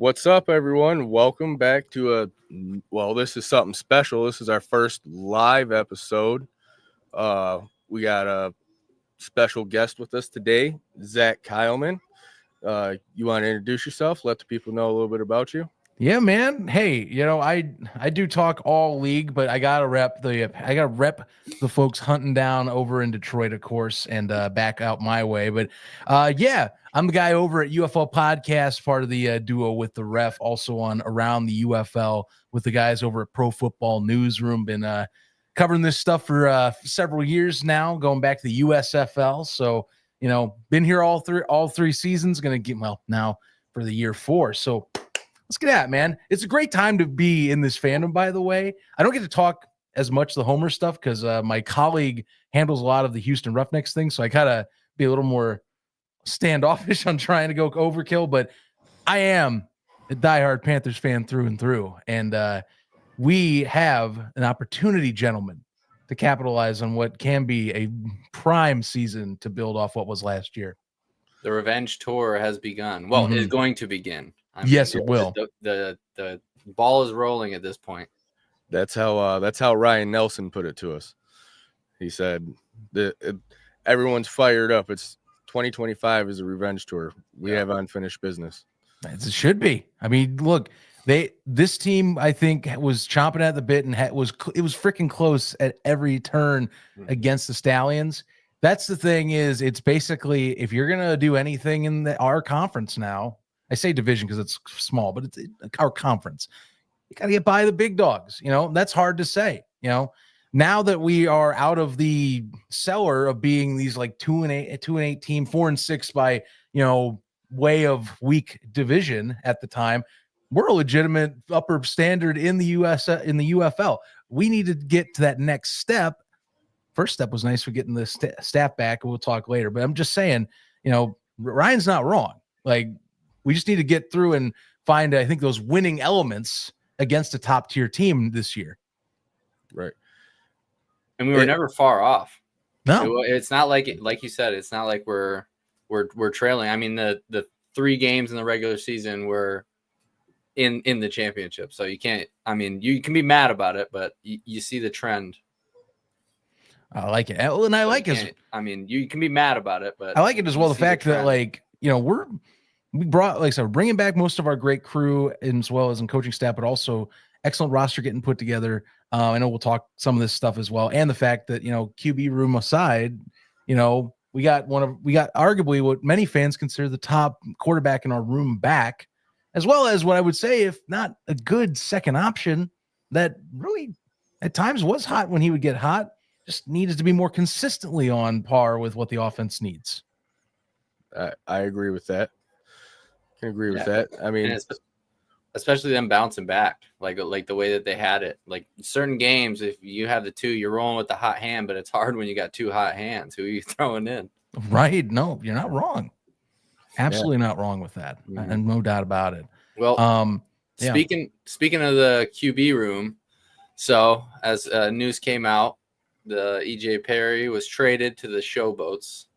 What's up, everyone? Welcome back to this is something special. This is our first live episode. We got a special guest with us today, Zach Keilman. You want to introduce yourself? Let the people know a little bit about you. Yeah, man. Hey, I do talk all league, but I gotta rep the folks hunting down over in Detroit, of course, and back out my way. But yeah, I'm the guy over at UFL Podcast, part of the duo with the ref, also on Around the UFL with the guys over at Pro Football Newsroom. Been covering this stuff for several years now, going back to the USFL. So been here all three seasons. Gonna get now for the year 4. So let's get at it, man. It's a great time to be in this fandom, by the way. I don't get to talk as much the Homer stuff because my colleague handles a lot of the Houston Roughnecks thing, so I gotta be a little more standoffish on trying to go overkill, but I am a diehard Panthers fan through and through, and we have an opportunity, gentlemen, to capitalize on what can be a prime season to build off what was last year. The revenge tour has begun. Well, it's going to begin. Yes, it will. The ball is rolling at this point. That's how Ryan Nelson put it to us. He said everyone's fired up. It's 2025 is a revenge tour. We have unfinished business. It should be. I mean, look, this team I think was chomping at the bit and it was freaking close at every turn against the Stallions. That's the thing is it's basically if you're gonna do anything in our conference now. I say division because it's small, but it's our conference. You got to get by the big dogs. That's hard to say. Now that we are out of the cellar of being these like 2-8 team, 4-6 by way of weak division at the time, we're a legitimate upper standard in the UFL. We need to get to that next step. First step was nice for getting the staff back, and we'll talk later. But I'm just saying, Ryan's not wrong. Like. We just need to get through and find, I think, those winning elements against a top-tier team this year. Right. And we were never far off. No. It's not like you said, it's not like we're trailing. I mean, the 3 games in the regular season were in the championship. So you can be mad about it, but you see the trend. I like it. And I like it. You can be mad about it, but I like it as well. The fact that we brought, like I said, bringing back most of our great crew as well as in coaching staff, but also excellent roster getting put together. I know we'll talk some of this stuff as well. And the fact that, QB room aside, we got arguably what many fans consider the top quarterback in our room back, as well as what I would say, if not a good second option that really at times was hot when he would get hot, just needed to be more consistently on par with what the offense needs. I agree with that. Can agree with that. I mean, especially them bouncing back, like the way that they had it. Like certain games, if you have the 2, you're rolling with the hot hand, but it's hard when you got 2 hot hands. Who are you throwing in? Right? No, you're not wrong. Absolutely not wrong with that, and no doubt about it. Well, speaking of the QB room, so as news came out, the EJ Perry was traded to the Showboats,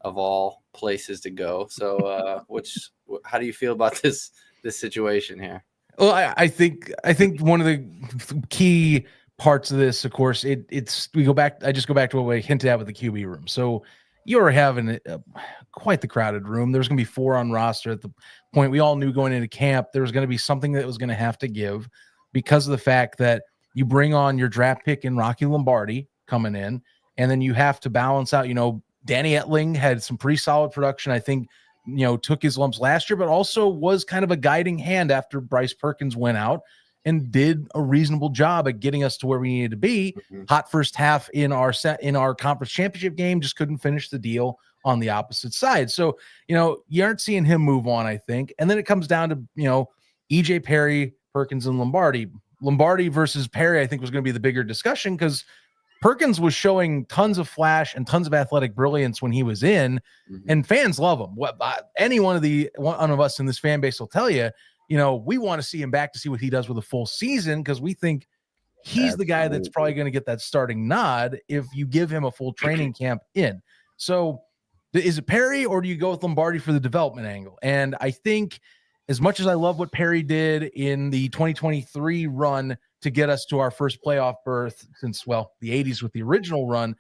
of all places to go. So, how do you feel about this situation here? Well, I think one of the key parts of this, of course, I just go back to what we hinted at with the QB room. So you are having quite the crowded room. There's going to be 4 on roster at the point we all knew going into camp. There was going to be something that was going to have to give because of the fact that you bring on your draft pick in Rocky Lombardi coming in, and then you have to balance out, Danny Etling had some pretty solid production. I think, took his lumps last year, but also was kind of a guiding hand after Bryce Perkins went out and did a reasonable job at getting us to where we needed to be. Hot first half in our conference championship game, just couldn't finish the deal on the opposite side. So, you aren't seeing him move on, I think. And then it comes down to, EJ Perry, Perkins, and Lombardi. Lombardi versus Perry, I think, was going to be the bigger discussion because Perkins was showing tons of flash and tons of athletic brilliance when he was in, and fans love him. Any one of us in this fan base will tell you, we want to see him back to see what he does with a full season because we think he's the guy that's probably going to get that starting nod if you give him a full training camp in. So is it Perry or do you go with Lombardi for the development angle? And I think as much as I love what Perry did in the 2023 run to get us to our first playoff berth since, well, the 80s with the original run,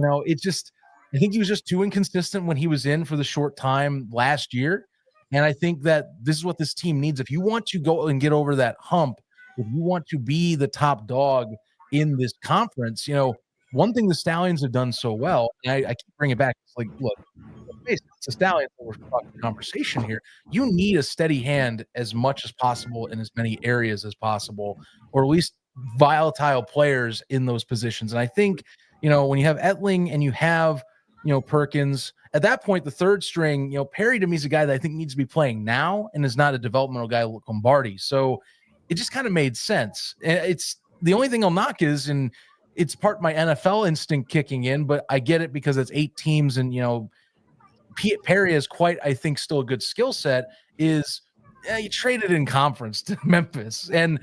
I think he was just too inconsistent when he was in for the short time last year. And I think that this is what this team needs. If you want to go and get over that hump, if you want to be the top dog in this conference, one thing the Stallions have done so well, and I keep bringing it back, it's like, look, it's the Stallions that we're talking conversation here. You need a steady hand as much as possible in as many areas as possible, or at least volatile players in those positions. And I think, when you have Etling and you have, Perkins, at that point, the third string, Perry to me is a guy that I think needs to be playing now and is not a developmental guy like Lombardi. So it just kind of made sense. It's the only thing I'll knock is, and it's part of my NFL instinct kicking in, but I get it because it's 8 teams and, Perry is quite, I think, still a good skill set, is you traded in conference to Memphis. And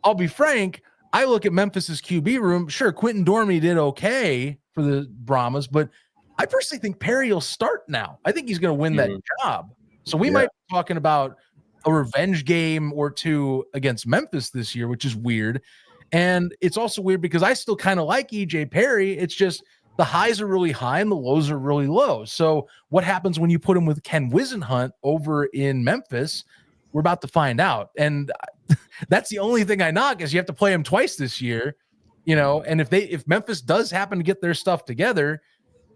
I'll be frank, I look at Memphis's QB room. Sure, Quentin Dormy did okay for the Brahmas, but I personally think Perry will start now. I think he's going to win that job. So we might be talking about a revenge game or two against Memphis this year, which is weird. And it's also weird because I still kind of like EJ Perry. It's just the highs are really high and the lows are really low. So what happens when you put him with Ken Wisenhunt over in Memphis? We're about to find out. And that's the only thing I knock is you have to play him twice this year, and if Memphis does happen to get their stuff together,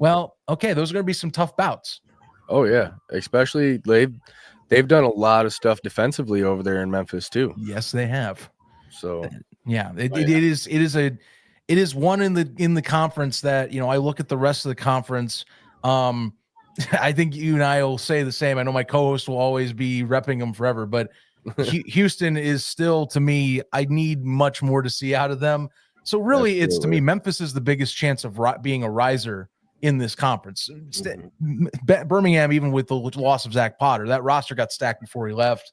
well, okay, those are going to be some tough bouts. Oh yeah, especially they've done a lot of stuff defensively over there in Memphis too. Yes, they have. So yeah, it is one in the conference that, I look at the rest of the conference. I think you and I will say the same. I know my co-host will always be repping them forever, but Houston is still, to me, I need much more to see out of them. So really, it's to me, Memphis is the biggest chance of being a riser in this conference. Birmingham, even with the loss of Zach Potter, that roster got stacked before he left.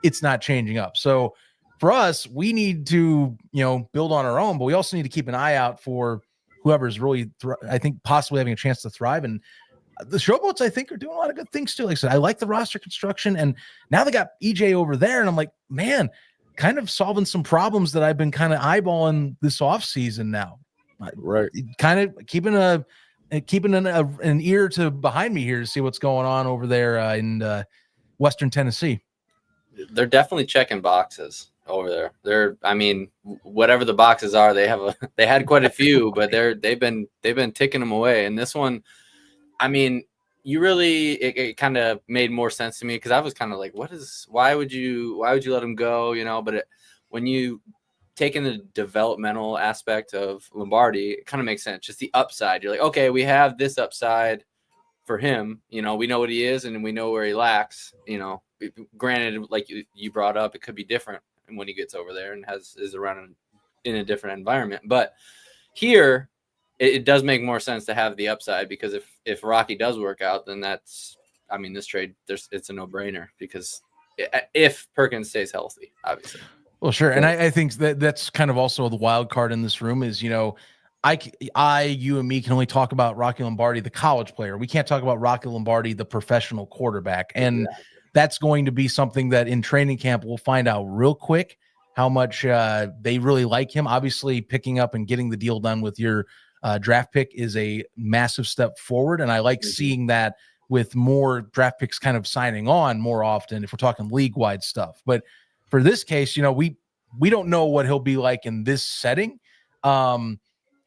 It's not changing up. So for us, we need to, build on our own, but we also need to keep an eye out for whoever's really, I think, possibly having a chance to thrive. And the Showboats, I think, are doing a lot of good things too. Like I said, I like the roster construction, and now they got EJ over there, and I'm like, man, kind of solving some problems that I've been kind of eyeballing this offseason now. Right. Kind of keeping an ear to behind me here to see what's going on over there in Western Tennessee. They're definitely checking boxes over there. Whatever the boxes are, they had quite a few, but they've been ticking them away. And this one, it kind of made more sense to me because I was kind of like, why would you let him go? But when you take in the developmental aspect of Lombardi, it kind of makes sense. Just the upside. You're like, okay, we have this upside for him. We know what he is and we know where he lacks. Granted, like you brought up, it could be different when he gets over there and is around in a different environment. But here, it does make more sense to have the upside because if Rocky does work out, then this trade, it's a no-brainer because if Perkins stays healthy, obviously. Well, sure. And I think that's kind of also the wild card in this room is, you and me can only talk about Rocky Lombardi, the college player. We can't talk about Rocky Lombardi, the professional quarterback. And that's going to be something that in training camp, we'll find out real quick how much they really like him. Obviously, picking up and getting the deal done with your draft pick is a massive step forward. And I like seeing that with more draft picks kind of signing on more often if we're talking league-wide stuff. But for this case, we don't know what he'll be like in this setting. I don't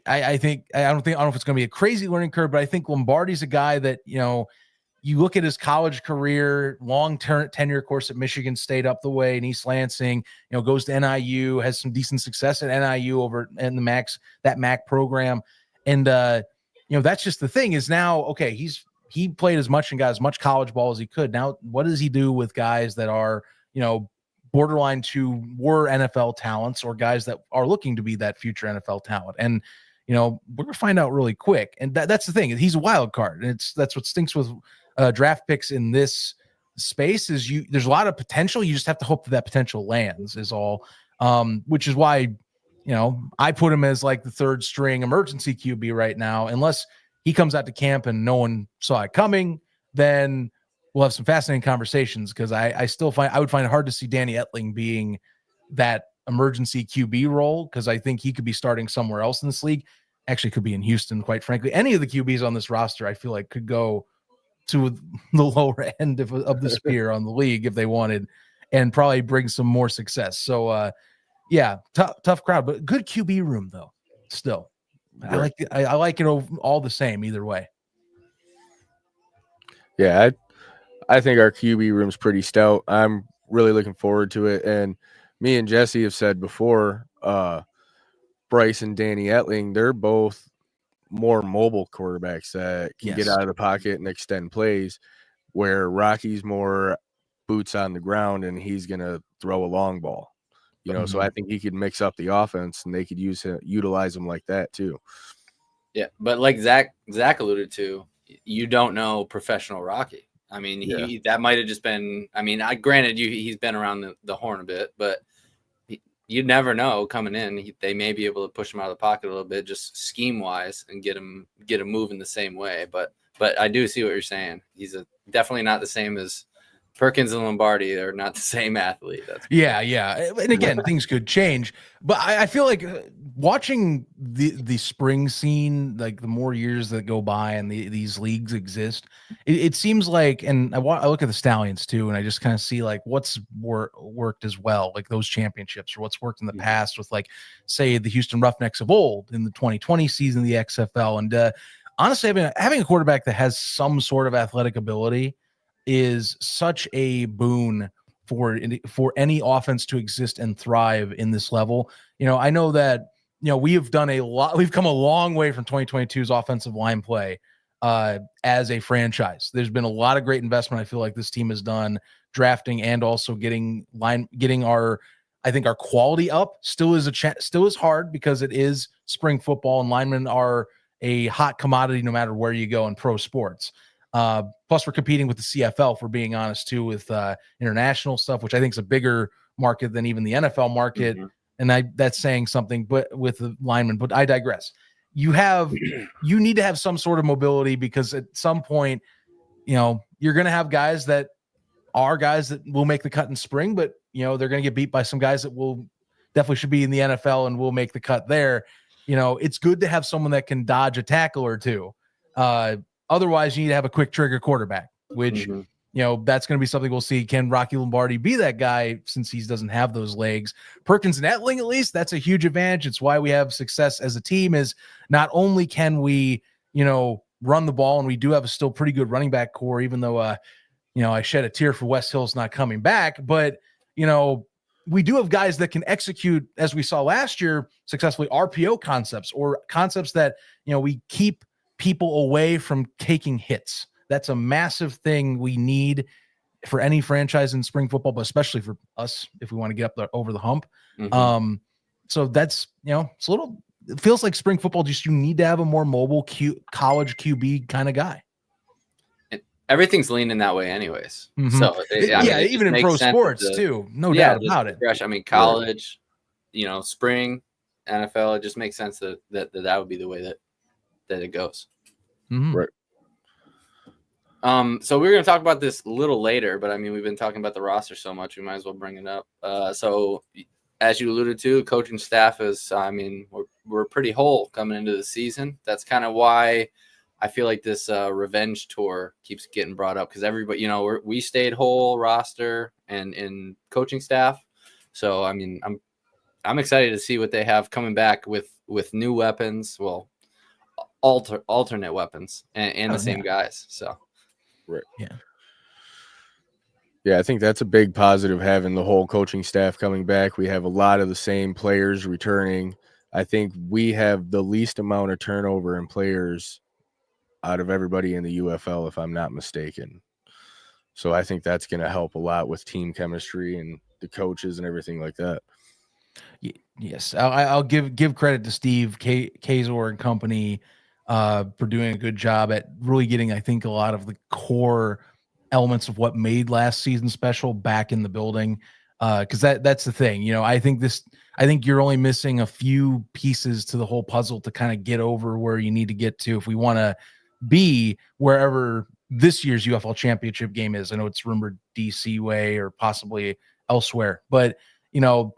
know if it's going to be a crazy learning curve, but I think Lombardi's a guy that, you look at his college career, long-term tenure course at Michigan State up the way in East Lansing, goes to NIU, has some decent success at NIU over in the MAC program. And, that's just the thing is now, okay, he played as much and got as much college ball as he could. Now, what does he do with guys that are, borderline were NFL talents or guys that are looking to be that future NFL talent? And, we're going to find out really quick. And that's the thing. He's a wild card. And that's what stinks with draft picks in this space is there's a lot of potential. You just have to hope that potential lands is all, which is why, I put him as like the third string emergency QB right now, unless he comes out to camp and no one saw it coming, then we'll have some fascinating conversations because I would find it hard to see Danny Etling being that emergency QB role because I think he could be starting somewhere else in this league. Actually, could be in Houston, quite frankly. Any of the QBs on this roster, I feel like could go to the lower end of the spear on the league if they wanted, and probably bring some more success. So, yeah, tough crowd, but good QB room though. Still, right. I like it all the same either way. Yeah, I think our QB room's pretty stout. I'm really looking forward to it, and me and Jesse have said before, Bryce and Danny Etling, they're both more mobile quarterbacks that can get out of the pocket and extend plays, where Rocky's more boots on the ground and he's going to throw a long ball. You know, so I think he could mix up the offense and they could utilize him like that too. Yeah, but like Zach alluded to, you don't know professional Rocky. I mean, that might have just been. I mean, granted, he's been around the horn a bit, but you never know coming in. They may be able to push him out of the pocket a little bit, just scheme wise, and get him moving the same way. But I do see what you're saying. He's definitely not the same as Perkins and Lombardi. They're not the same athlete. Yeah. And again, things could change, but I feel like watching the spring scene, like the more years that go by and these leagues exist, it seems like, and I look at the Stallions too, and I just kind of see like what's worked as well, like those championships, or what's worked in the past with, like, say, the Houston Roughnecks of old in the 2020 season of the XFL. And honestly, having a quarterback that has some sort of athletic ability is such a boon for any offense to exist and thrive in this level. You know, I know that, you know, we've come a long way from 2022's offensive line play as a franchise. There's been a lot of great investment I feel like this team has done, drafting and also getting our quality up. Still is hard because it is spring football and linemen are a hot commodity no matter where you go in pro sports. Plus we're competing with the CFL, for being honest, too, with international stuff, which I think is a bigger market than even the NFL market. And that's saying something, but with the linemen, but I digress. You need to have some sort of mobility, because at some point, you know, you're going to have guys that will make the cut in spring, but, you know, they're going to get beat by some guys that will definitely should be in the NFL and will make the cut there. You know, it's good to have someone that can dodge a tackle or two. Otherwise, you need to have a quick trigger quarterback, which, you know, that's going to be something we'll see. Can Rocky Lombardi be that guy, since he doesn't have those legs? Perkins and Etling, at least, that's a huge advantage. It's why we have success as a team, is not only can we, you know, run the ball, and we do have a still pretty good running back core, even though, you know, I shed a tear for West Hill's not coming back. But, you know, we do have guys that can execute, as we saw last year, successfully RPO concepts, or concepts that, you know, we keep people away from taking hits. That's a massive thing we need for any franchise in spring football, but especially for us if we want to get up there over the hump. So that's, you know, it feels like spring football, just you need to have a more mobile college QB kind of guy. Everything's leaning that way anyways. So even in pro sports too, no doubt about it. I mean, college, you know, spring, NFL, it just makes sense that would be the way that it goes. Right. So we're going to talk about this a little later, but I mean, we've been talking about the roster so much, we might as well bring it up. So as you alluded to, coaching staff is, I mean, we're pretty whole coming into the season. That's kind of why I feel like this revenge tour keeps getting brought up, because everybody, you know, we stayed whole roster and in coaching staff. So, I mean, I'm excited to see what they have coming back with new weapons. Well, alternate weapons and the same guys. So, right. Yeah, I think that's a big positive, having the whole coaching staff coming back. We have a lot of the same players returning. I think we have the least amount of turnover in players out of everybody in the UFL, if I'm not mistaken. So I think that's going to help a lot with team chemistry and the coaches and everything like that. Yes, I'll give credit to Steve Kazor and company for doing a good job at really getting, I think, a lot of the core elements of what made last season special back in the building. Because that's the thing, you know. I think you're only missing a few pieces to the whole puzzle to kind of get over where you need to get to if we want to be wherever this year's UFL championship game is. I know it's rumored DC way or possibly elsewhere, but the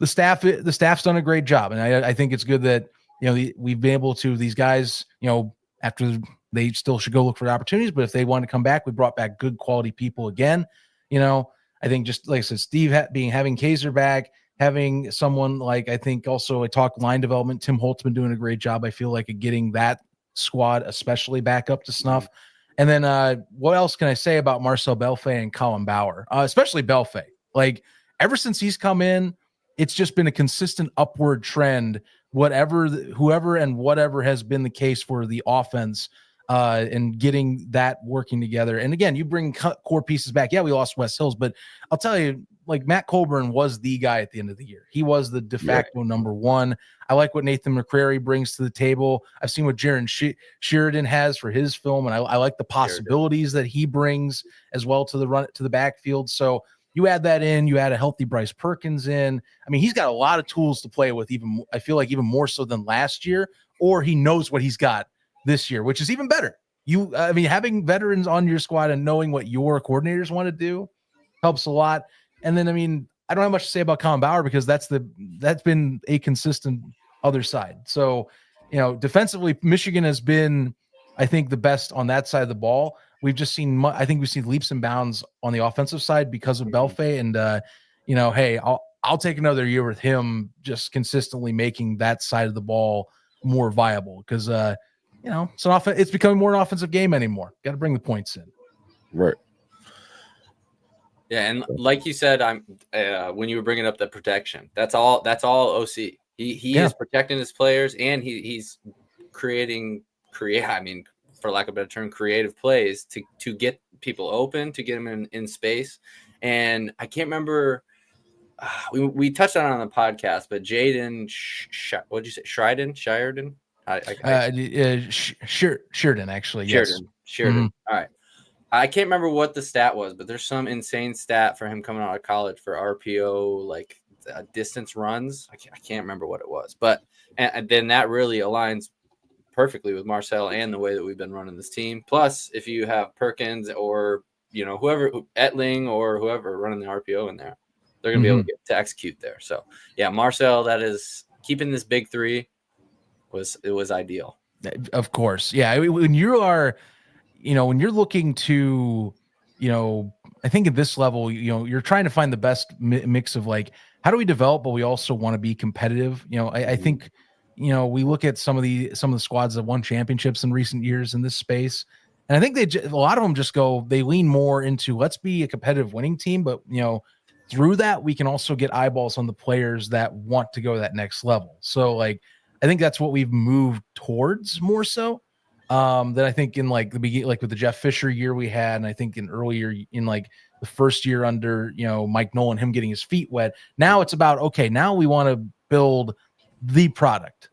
staff's done a great job. And I think it's good that, we've been able to, these guys, after they still should go look for opportunities, but if they want to come back, we brought back good quality people again. I think just like I said, Steve having Kaiser back, having someone like, I think also I talk line development. Tim Holt's been doing a great job. I feel like at getting that squad, especially back up to snuff. And then what else can I say about Marcel Belfay and Colin Bauer, especially Belfay? Like ever since he's come in, it's just been a consistent upward trend, whoever and whatever has been the case for the offense and getting that working together. And again, you bring core pieces back. Yeah, we lost Wes Hills, but I'll tell you, like Matt Colburn was the guy at the end of the year. He was the de facto number one. I like what Nathan McCrary brings to the table. I've seen what Jaron Sheridan has for his film, and I like the possibilities that he brings as well to the backfield. So you add that in, you add a healthy Bryce Perkins in. I mean, he's got a lot of tools to play with, I feel like even more so than last year, or he knows what he's got this year, which is even better. Having veterans on your squad and knowing what your coordinators want to do helps a lot. And then, I don't have much to say about Colin Bauer because that's been a consistent other side. So, defensively, Michigan has been, I think, the best on that side of the ball. We've just seen, I think we've seen leaps and bounds on the offensive side because of Belfay. And, hey, I'll take another year with him just consistently making that side of the ball more viable because, it's becoming more an offensive game anymore. Got to bring the points in. Right. Yeah, and like you said, when you were bringing up the protection, that's all OC. He is protecting his players, and he's creating, for lack of a better term, creative plays to get people open, to get them in space. And I can't remember, we touched on it on the podcast, but Jaden, what did you say, Sheridan? Sheridan, actually. Yes. Sheridan. All right. I can't remember what the stat was, but there's some insane stat for him coming out of college for RPO, like distance runs. I can't remember what it was, but and then that really aligns perfectly with Marcel and the way that we've been running this team. Plus, if you have Perkins or whoever, Etling or whoever running the RPO in there, they're going to be able to execute there. So yeah, Marcel, that is keeping this big three was ideal. Of course, yeah. When you are, when you're looking to, I think at this level, you're trying to find the best mix of like, how do we develop, but we also want to be competitive. I think, we look at some of the squads that won championships in recent years in this space. And I think a lot of them just they lean more into let's be a competitive winning team. But, through that, we can also get eyeballs on the players that want to go to that next level. So like, I think that's what we've moved towards more so. That I think in like the beginning, like with the Jeff Fisher year we had, and I think in like the first year under, Mike Nolan, him getting his feet wet. Now it's about, okay, now we want to build the product.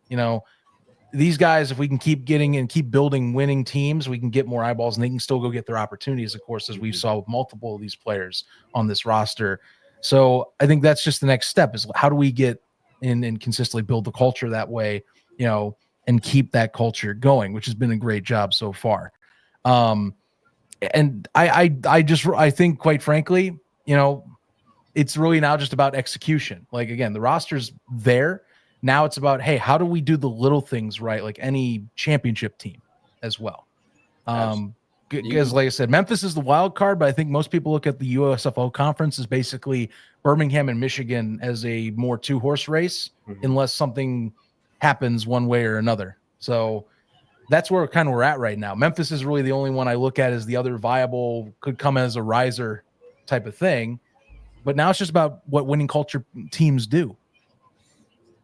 These guys, if we can keep getting and keep building winning teams, we can get more eyeballs and they can still go get their opportunities, of course, as we saw with multiple of these players on this roster. So I think that's just the next step is how do we get in and consistently build the culture that way, and keep that culture going, which has been a great job so far. And I think quite frankly, it's really now just about execution. Like, again, the roster's there. Now it's about, hey, how do we do the little things right? Like any championship team as well. Because like I said, Memphis is the wild card, but I think most people look at the USFL conference as basically Birmingham and Michigan as a more 2-horse race, unless something happens one way or another. So that's where we're at right now. Memphis is really the only one I look at as the other viable, could come as a riser type of thing. But now it's just about what winning culture teams do.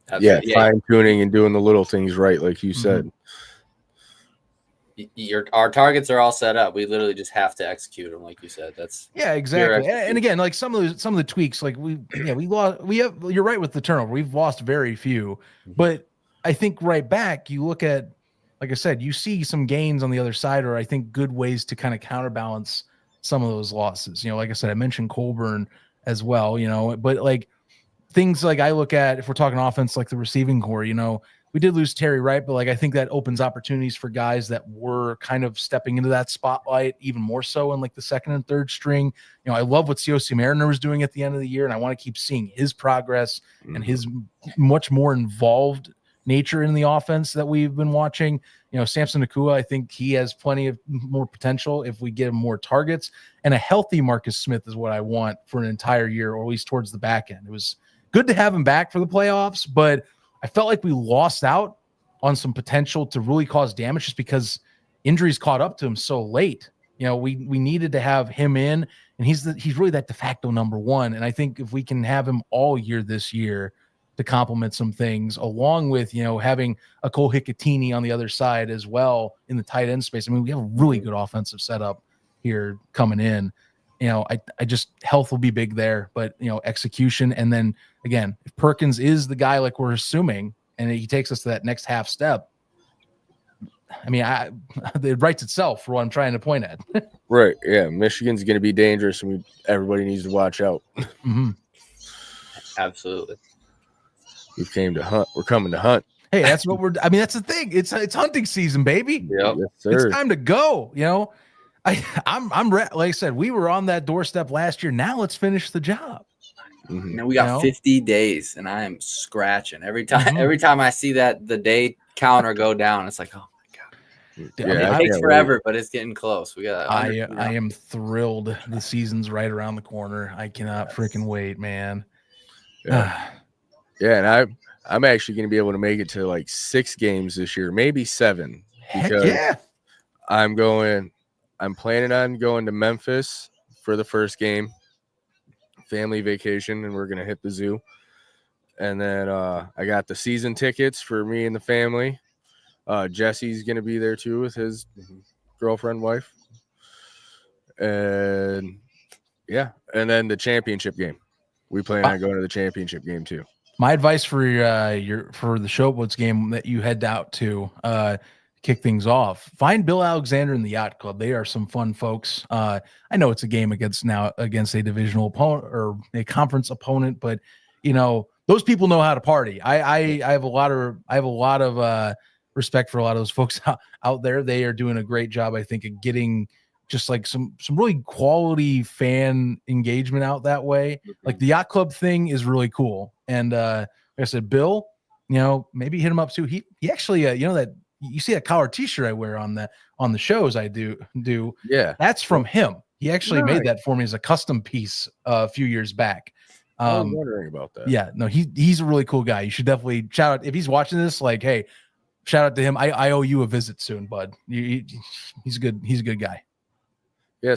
Fine tuning and doing the little things right, like you said. Our targets are all set up. We literally just have to execute them, like you said. That's exactly. And again, like some of the tweaks, like we lost. You're right with the turnover. We've lost very few, but I think right back, you look at, like I said, you see some gains on the other side, or I think good ways to kind of counterbalance some of those losses. Like I said, I mentioned Colburn as well. But like things like I look at, if we're talking offense, like the receiving core, we did lose Terry Wright, but like I think that opens opportunities for guys that were kind of stepping into that spotlight even more so in like the second and third string. You know, I love what COC Mariner was doing at the end of the year, and I want to keep seeing his progress and his much more involved nature in the offense that we've been watching. You know, Samson Nakua, I think he has plenty of more potential if we get him more targets, and a healthy Marcus Smith is what I want for an entire year, or at least towards the back end. It was good to have him back for the playoffs, but I felt like we lost out on some potential to really cause damage just because injuries caught up to him so late. You know, we needed to have him in, and he's really that de facto number one. And I think if we can have him all year this year to complement some things, along with, you know, having a Cole Hicatini on the other side as well in the tight end space. I mean, we have a really good offensive setup here coming in. You know, I just health will be big there, but, you know, execution. And then again, if Perkins is the guy like we're assuming, and he takes us to that next half step, I mean, it writes itself for what I'm trying to point at. Right. Yeah. Michigan's going to be dangerous, and everybody needs to watch out. Absolutely. We came to hunt. We're coming to hunt. Hey, that's what I mean, that's the thing. It's hunting season, baby. Yep. Yes, sir. It's time to go. You know, I'm like I said, we were on that doorstep last year. Now let's finish the job. Now we got 50 days, and I am scratching every time. Every time I see that the day counter go down, it's like, oh my god. Yeah, I mean, it takes forever, but it's getting close. We got. I am thrilled. The season's right around the corner. I cannot freaking wait, man. Yeah. Yeah, and I'm actually going to be able to make it to like 6 games this year, maybe 7. Heck yeah. I'm planning on going to Memphis for the first game, family vacation, and we're going to hit the zoo. And then I got the season tickets for me and the family. Jesse's going to be there too with his girlfriend, wife. And yeah, and then the championship game. We plan on going to the championship game too. My advice for for the Showboats game that you head out to kick things off, find Bill Alexander and the Yacht Club. They are some fun folks. I know it's a game against a divisional opponent or a conference opponent, but you know those people know how to party. I have a lot of respect for a lot of those folks out there. They are doing a great job, I think, of getting just like some really quality fan engagement out that way. Like the Yacht Club thing is really cool. And like I said, Bill, you know, maybe hit him up too. He actually, you know, that you see that collar t-shirt I wear on the shows I do. Yeah. That's from him. He actually made that for me as a custom piece a few years back. I was wondering about that. Yeah, no, he's a really cool guy. You should definitely shout out if he's watching this, like, hey, shout out to him. I owe you a visit soon, bud. He's good. He's a good guy. Yeah,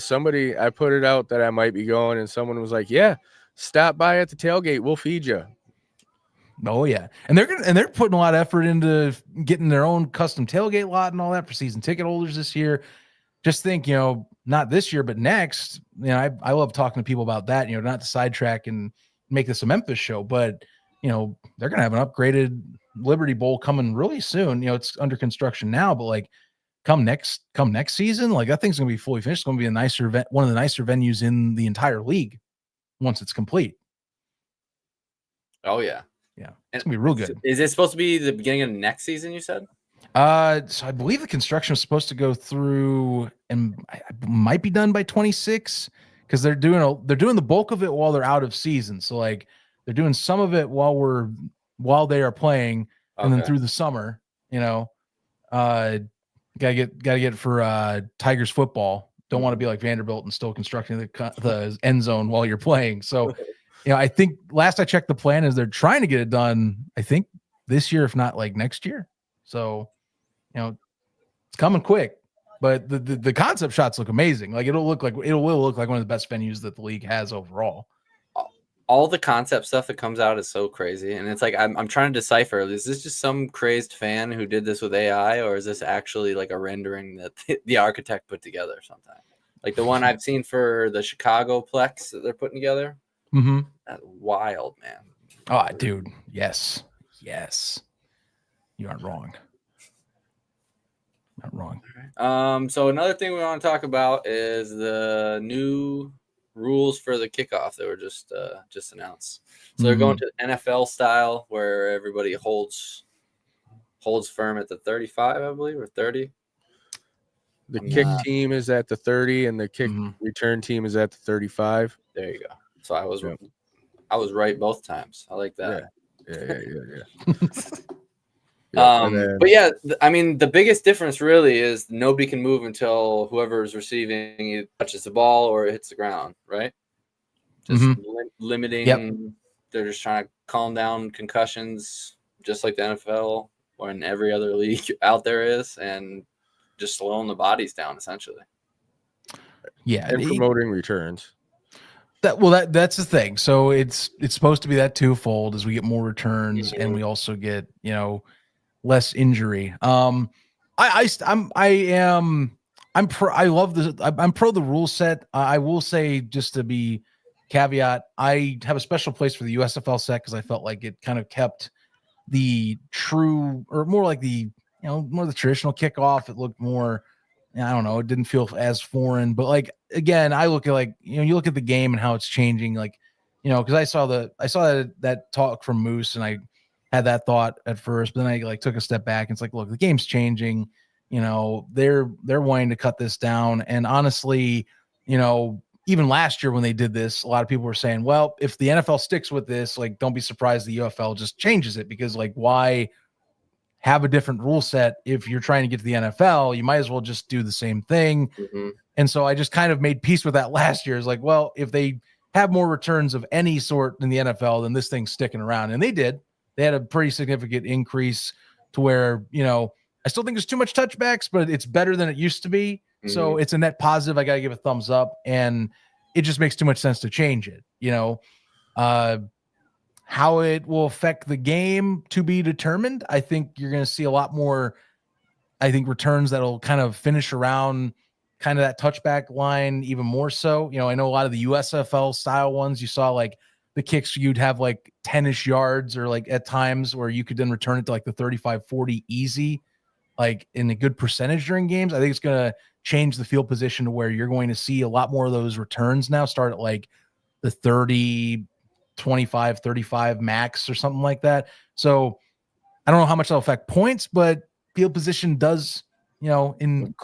I put it out that I might be going, and someone was like, "Yeah, stop by at the tailgate. We'll feed you." Oh yeah, and they're putting a lot of effort into getting their own custom tailgate lot and all that for season ticket holders this year. Just think, you know, not this year, but next. You know, I love talking to people about that. You know, not to sidetrack and make this a Memphis show, but you know, they're gonna have an upgraded Liberty Bowl coming really soon. You know, it's under construction now, but like come next season, like that thing's gonna be fully finished. It's gonna be a nicer event, one of the nicer venues in the entire league once it's complete. Oh yeah. Yeah. It's gonna be real good. Is it supposed to be the beginning of next season, you said? So I believe the construction was supposed to go through and might be done by 26 because they're doing the bulk of it while they're out of season. So like they're doing some of it while they are playing, and then through the summer, you know, gotta get for Tigers football. Don't want to be like Vanderbilt and still constructing the end zone while you're playing. So, you know, I think last I checked, the plan is they're trying to get it done, I think this year, if not like next year. So, you know, it's coming quick, but the concept shots look amazing. Like it will look like one of the best venues that the league has overall. All the concept stuff that comes out is so crazy, and it's like I'm trying to decipher: is this just some crazed fan who did this with AI, or is this actually like a rendering that the architect put together or something? Like the one I've seen for the Chicago Plex that they're putting together. Mm-hmm. That's wild, man. Oh, dude, yes, you aren't wrong. Not wrong. So another thing we want to talk about is the new rules for the kickoff that were just announced. So they're going to NFL style, where everybody holds holds firm at the 35, I believe, or 30. The kick team is at the 30, and the kick return team is at the 35. There you go. So I was right both times. I like that. Yeah. But yeah, I mean, the biggest difference really is nobody can move until whoever is receiving either touches the ball or it hits the ground, right? Just limiting. Yep. They're just trying to calm down concussions, just like the NFL or in every other league out there is, and just slowing the bodies down essentially. Yeah, and promoting returns. That's the thing. So it's supposed to be that twofold as we get more returns and we also get, less injury. I'm pro the rule set. I will say, just to be caveat, I have a special place for the USFL set because I felt like it kind of kept the true, or more like the, more the traditional kickoff. It looked more, I don't know, it didn't feel as foreign, but like, again, I look at you look at the game and how it's changing, because I saw that talk from Moose and I had that thought at first, but then I took a step back and it's like, look, the game's changing, they're wanting to cut this down. And honestly, even last year when they did this, a lot of people were saying, well, if the NFL sticks with this, don't be surprised the UFL just changes it, because why have a different rule set if you're trying to get to the NFL? You might as well just do the same thing. And so I just kind of made peace with that last year. It's like, well, if they have more returns of any sort in the NFL, then this thing's sticking around. And they did. They had a pretty significant increase to where, I still think there's too much touchbacks, but it's better than it used to be. So it's a net positive. I got to give a thumbs up. And it just makes too much sense to change it. How it will affect the game to be determined. I think you're going to see a lot more, returns that'll kind of finish around kind of that touchback line even more so. I know a lot of the USFL style ones, you saw the kicks, you'd have 10-ish yards or at times where you could then return it to the 35-40 easy, in a good percentage during games. I think it's going to change the field position to where you're going to see a lot more of those returns now start at the 30, 25, 35 max or something like that. So I don't know how much that'll affect points, but field position does, I think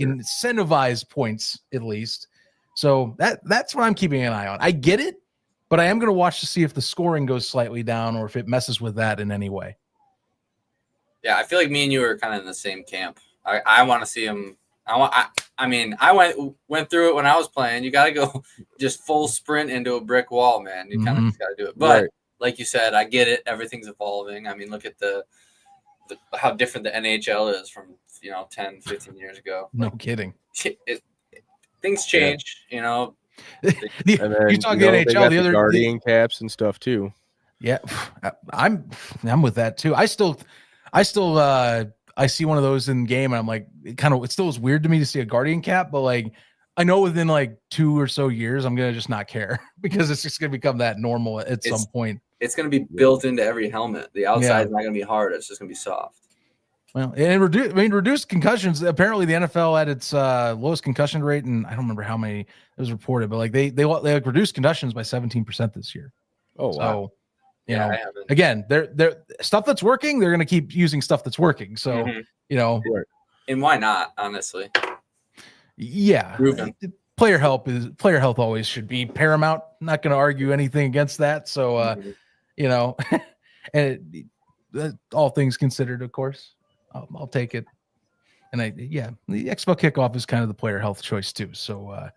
incentivize points at least. So that's what I'm keeping an eye on. I get it, but I am going to watch to see if the scoring goes slightly down or if it messes with that in any way. Yeah, I feel like me and you are kind of in the same camp. I want to see him. I went through it when I was playing. You got to go just full sprint into a brick wall, man. You kind of just got to do it. But like you said, I get it. Everything's evolving. I mean, look at the how different the NHL is from 10, 15 years ago. No kidding. Things change, And then, you talk the NHL, the other guardian caps and stuff too. Yeah, I'm with that too. I still I see one of those in game and I'm like, it still is weird to me to see a guardian cap, but I know within 2 or so years I'm gonna just not care because it's just gonna become that normal at some point. It's gonna be built into every helmet. The outside is not gonna be hard. It's just gonna be soft. Well, and reduced concussions. Apparently, the NFL at its lowest concussion rate, and I don't remember how many it was reported, but they reduced concussions by 17% this year. Oh wow! So, again, they're stuff that's working. They're going to keep using stuff that's working. So and why not? Honestly, yeah. Proven. Player health always should be paramount. I'm not going to argue anything against that. So, and all things considered, of course. I'll take it. And the XFL kickoff is kind of the player health choice too. So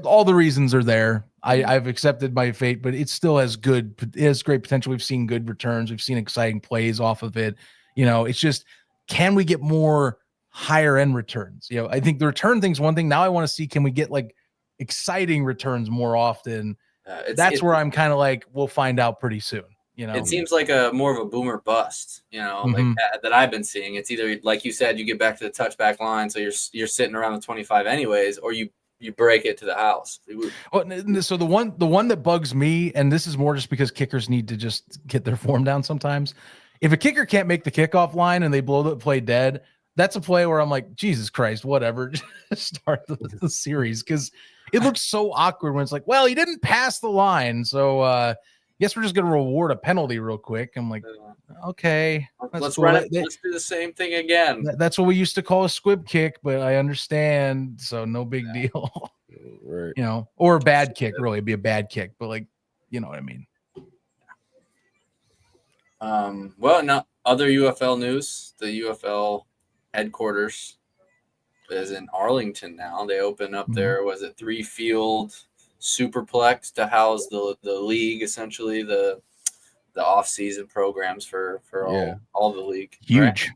all the reasons are there. I've accepted my fate, but it still has great potential. We've seen good returns. We've seen exciting plays off of it. It's just, can we get more higher end returns? I think the return thing's one thing. Now I want to see, can we get exciting returns more often? That's where I'm kind of we'll find out pretty soon. It seems like a more of a boomer bust, that I've been seeing. It's either, like you said, you get back to the touchback line, so you're sitting around the 25 anyways, or you break it to the house. Well, so the one that bugs me, and this is more just because kickers need to just get their form down sometimes. If a kicker can't make the kickoff line and they blow the play dead, that's a play where I'm like, Jesus Christ, whatever, just start the series, because it looks so awkward when it's like, well, he didn't pass the line, so guess we're just going to reward a penalty real quick. I'm like, okay, let's cool. run it. Let's do the same thing again. That's what we used to call a squib kick, but I understand, so no big deal. Right. You know, or a bad kick. Really, it'd be a bad kick, but like, you know what I mean. Well, now other UFL news. The UFL headquarters is in Arlington now. They open up their 3-field superplex to house the league, essentially the off-season programs for all the league. Huge.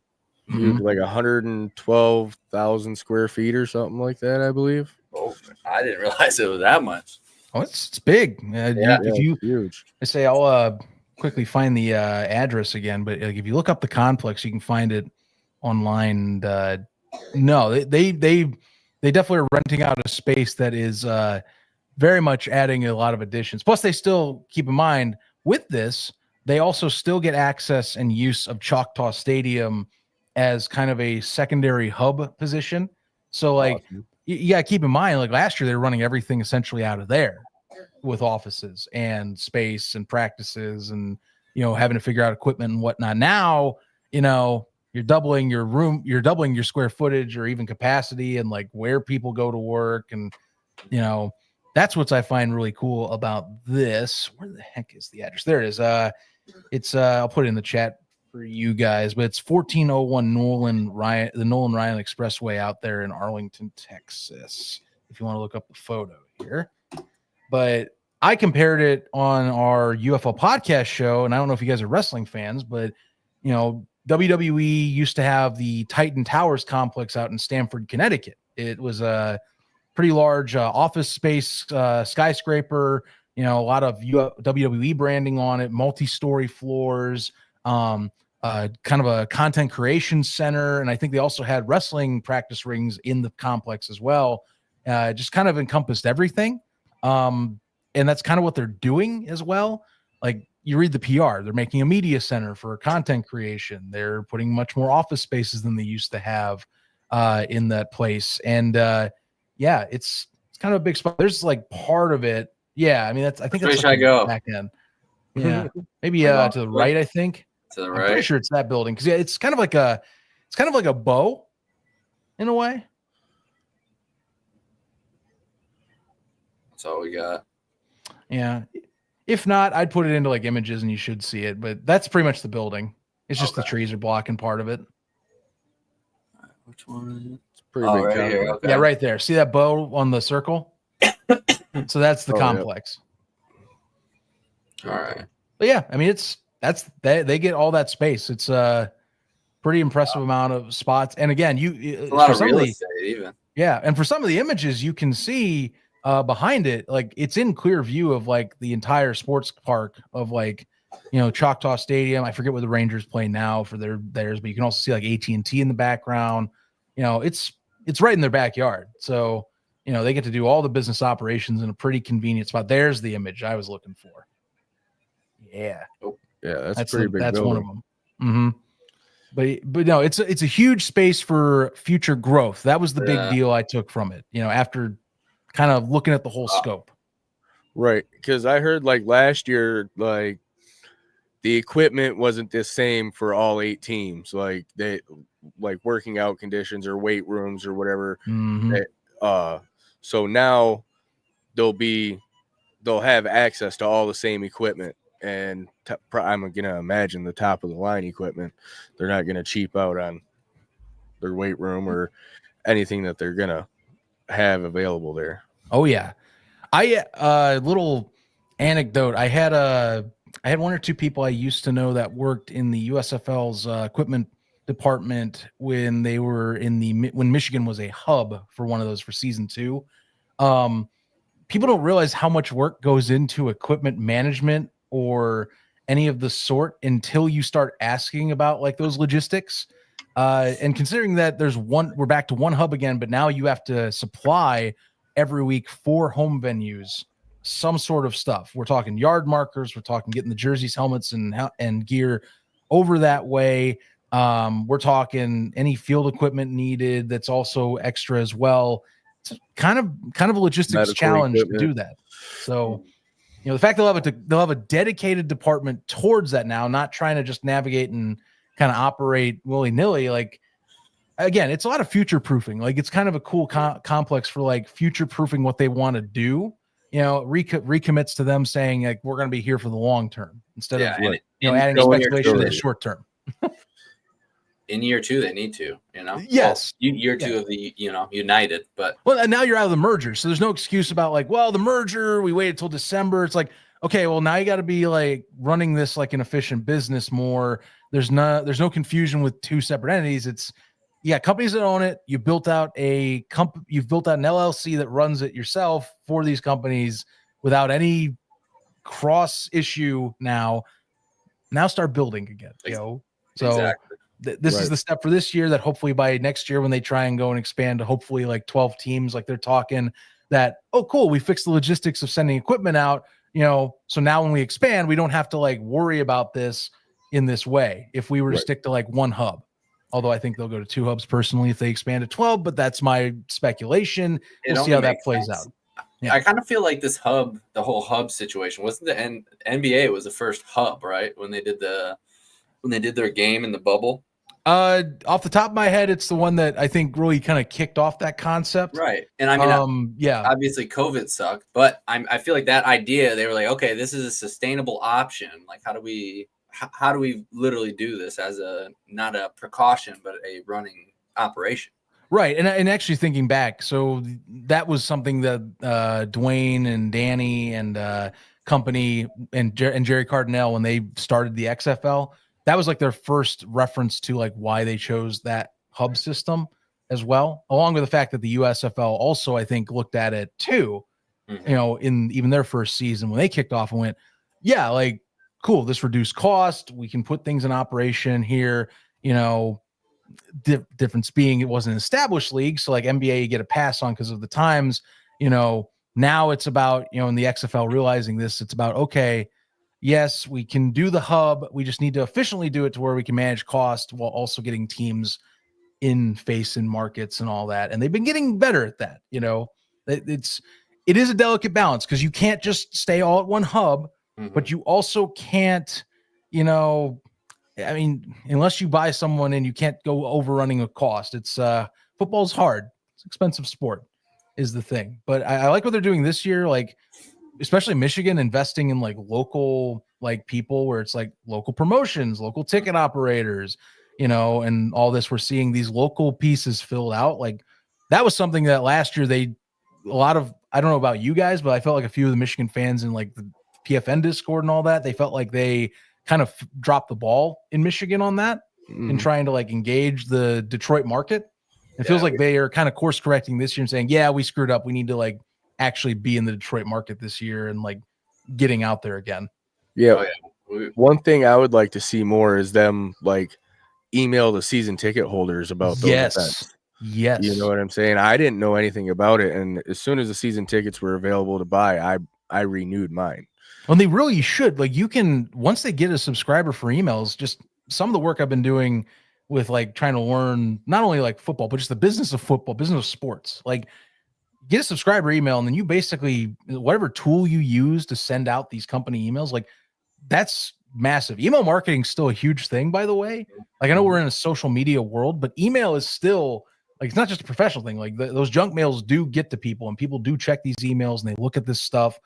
Right? Huge, like 112,000 square feet or something like that, I believe. Oh, I didn't realize it was that much. Oh, it's big. Huge. I say I'll quickly find the address again, but like if you look up the complex, you can find it online. No, they definitely are renting out a space that is very much adding a lot of additions. Plus, they still keep in mind with this, they also still get access and use of Choctaw Stadium as kind of a secondary hub position. So like, you got to keep in mind, like last year, they were running everything essentially out of there with offices and space and practices and, you know, having to figure out equipment and whatnot. Now, you know, you're doubling your room, you're doubling your square footage or even capacity and like where people go to work. And, you know, that's what I find really cool about this. Where the heck is the address? There it is. It's I'll put it in the chat for you guys, but it's 1401 the Nolan Ryan Expressway out there in Arlington, Texas. If you want to look up the photo here. But I compared it on our UFO podcast show, and I don't know if you guys are wrestling fans, but you know, WWE used to have the Titan Towers complex out in Stamford, Connecticut. It was a pretty large office space skyscraper, you know, a lot of WWE branding on it, multi-story floors, kind of a content creation center. And I think they also had wrestling practice rings in the complex as well. Just kind of encompassed everything. And that's kind of what they're doing as well. Like you read the PR, they're making a media center for content creation. They're putting much more office spaces than they used to have in that place. And yeah, it's kind of a big spot. There's like part of it. Yeah. I mean, I think that's like go back end. Yeah. Maybe to the right, I think. To the right. I'm pretty sure it's that building. Cause yeah, it's kind of like a bow in a way. That's all we got. Yeah. If not, I'd put it into like images and you should see it, but that's pretty much the building. It's just the trees are blocking part of it. Which one? It's pretty big. Right here. Okay. Yeah, right there. See that bow on the circle? So that's the complex. Yep. All right. But yeah, I mean, they get all that space. It's a pretty impressive amount of spots. And again, a lot of real estate even. Yeah, and for some of the images you can see behind it, like it's in clear view of like the entire sports park of like, you know, Choctaw Stadium. I forget where the Rangers play now for theirs, but you can also see like AT&T in the background. You know, it's right in their backyard. So, you know, they get to do all the business operations in a pretty convenient spot. There's the image I was looking for. Yeah. Oh, yeah, that's pretty big. That's one of them. Mm-hmm. But no, it's a huge space for future growth. That was the big deal I took from it, you know, after kind of looking at the whole scope. Right. Because I heard like last year, like the equipment wasn't the same for all 8 teams. Like they like working out conditions or weight rooms or whatever. Mm-hmm. So now they'll have access to all the same equipment. And I'm going to imagine the top of the line equipment. They're not going to cheap out on their weight room or anything that they're going to have available there. Oh yeah. Little anecdote. I had 1 or 2 people I used to know that worked in the USFL's equipment department when they were when Michigan was a hub for one of those for season 2. People don't realize how much work goes into equipment management or any of the sort until you start asking about like those logistics. And considering that we're back to one hub again, but now you have to supply every week 4 home venues, some sort of stuff. We're talking yard markers. We're talking getting the jerseys, helmets, and gear over that way. We're talking any field equipment needed that's also extra as well. It's kind of a logistics challenge to do that. So the fact they'll have a dedicated department towards that now, not trying to just navigate and kind of operate willy-nilly. Like, again, it's a lot of future proofing. Like, it's kind of a cool complex for like future proofing what they want to do. Recommits to them saying like, we're going to be here for the long term instead of adding speculation in the short term. In year 2, they need to, Yes. Well, year 2 of the, United, but and now you're out of the merger. So there's no excuse about like, well, the merger, we waited till December. It's like, okay, well, now you got to be like running this like an efficient business more. There's no confusion with 2 separate entities. It's companies that own it. You've built out an LLC that runs it yourself for these companies without any cross issue. Now start building again. So exactly. This is the step for this year that hopefully by next year when they try and go and expand to hopefully like 12 teams, like they're talking that, oh, cool, we fixed the logistics of sending equipment out, so now when we expand, we don't have to like worry about this in this way. If we were to stick to like 1 hub, although I think they'll go to 2 hubs personally if they expand to 12, but that's my speculation. We'll see how that plays out. Yeah. I kind of feel like this hub, the whole hub situation, wasn't the NBA was the first hub, right? When they did their game in the bubble. Off the top of my head, it's the one that I think really kind of kicked off that concept. Right. And I mean, obviously COVID sucked, but I feel like that idea, they were like, okay, this is a sustainable option. Like, how do we literally do this as not a precaution, but a running operation? Right. And actually thinking back, so that was something that Dwayne and Danny and company and Jerry Cardinale, when they started the XFL, that was like their first reference to like why they chose that hub system as well, along with the fact that the USFL also, I think, looked at it too, in even their first season when they kicked off and went, yeah, like, cool, this reduced cost. We can put things in operation here, difference being it wasn't an established league. So like NBA, you get a pass on because of the times, now it's about, in the XFL realizing this, it's about, okay, yes, we can do the hub. We just need to efficiently do it to where we can manage cost while also getting teams in markets and all that. And they've been getting better at that. It is a delicate balance because you can't just stay all at 1 hub, but you also can't, unless you buy someone and you can't go overrunning a cost. It's football's hard. It's an expensive sport is the thing. But I like what they're doing this year. Like, especially Michigan investing in like local, like people where it's like local promotions, local ticket operators, and all this, we're seeing these local pieces filled out. Like that was something that last year I don't know about you guys, but I felt like a few of the Michigan fans in like the PFN Discord and all that, they felt like they kind of dropped the ball in Michigan on that and trying to like engage the Detroit market. It feels like they are kind of course correcting this year and saying, yeah, we screwed up. We need to like actually be in the Detroit market this year and like getting out there again. Yeah. One thing I would like to see more is them like email the season ticket holders about those events. Yes. You know what I'm saying? I didn't know anything about it. And as soon as the season tickets were available to buy, I renewed mine. Well, they really should. Like, you can, once they get a subscriber for emails, just some of the work I've been doing with like trying to learn not only like football, but just the business of football, business of sports. Like, get a subscriber email, and then you basically, whatever tool you use to send out these company emails, like that's massive. Email marketing is still a huge thing, by the way. Like, I know we're in a social media world, but email is still like, it's not just a professional thing. Like those junk mails do get to people, and people do check these emails and they look at this stuff.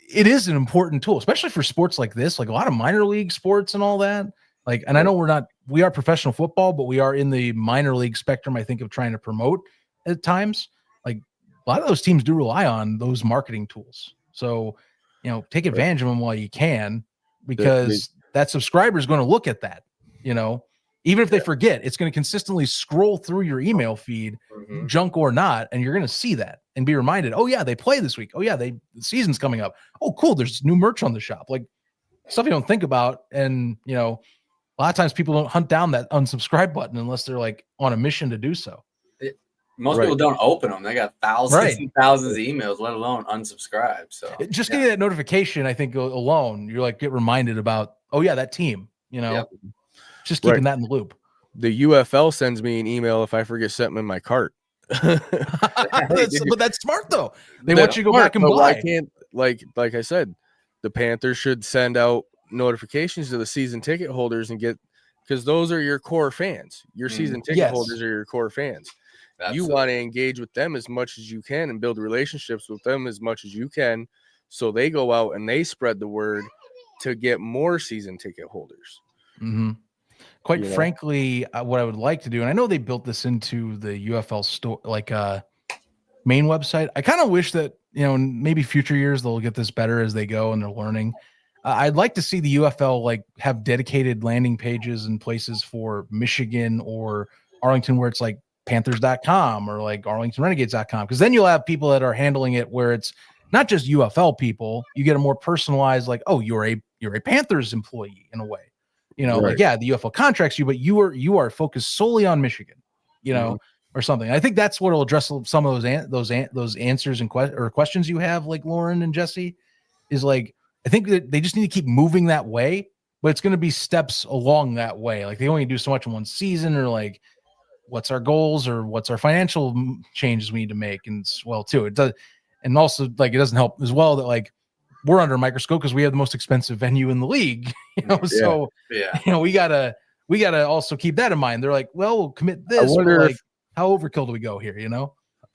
It is an important tool, especially for sports like this, like a lot of minor league sports and all that. Like, and I know we are professional football, but we are in the minor league spectrum, I think, of trying to promote at times. Like, a lot of those teams do rely on those marketing tools. So, take advantage of them while you can, because that subscriber is going to look at that, even if they forget, it's going to consistently scroll through your email feed, junk or not, and you're going to see that and be reminded, oh yeah, they play this week. Oh yeah, the season's coming up. Oh cool, there's new merch on the shop. Like, stuff you don't think about. And, a lot of times people don't hunt down that unsubscribe button unless they're like on a mission to do so. Most people don't open them. They got thousands and thousands of emails, let alone unsubscribe. So just getting that notification, I think alone, you're like, get reminded about, oh yeah, that team, just keeping that in the loop. The UFL sends me an email if I forget something in my cart. But that's smart though. They want you to go back and buy. like I said, the Panthers should send out notifications to the season ticket holders and get, because those are your core fans. Your season ticket holders are your core fans. Absolutely. You want to engage with them as much as you can and build relationships with them as much as you can, so they go out and they spread the word to get more season ticket holders. Mm-hmm. Quite frankly, what I would like to do, and I know they built this into the UFL store, like main website. I kind of wish that, in maybe future years they'll get this better as they go and they're learning. I'd like to see the UFL like have dedicated landing pages and places for Michigan or Arlington, where it's like Panthers.com or like ArlingtonRenegades.com, because then you'll have people that are handling it where it's not just UFL people. You get a more personalized, like, oh, you're a Panthers employee in a way, like, yeah, the UFL contracts you, but you are focused solely on Michigan, or something. I think that's what will address some of those answers and questions you have, like Lauren and Jesse, is like, I think that they just need to keep moving that way, but it's going to be steps along that way. Like, they only do so much in one season, or like, what's our goals or what's our financial changes we need to make. And too, it does. And also, like, it doesn't help as well that, like, we're under a microscope because we have the most expensive venue in the league, so we gotta also keep that in mind. They're like, well, we'll commit this, but like, how overkill do we go here?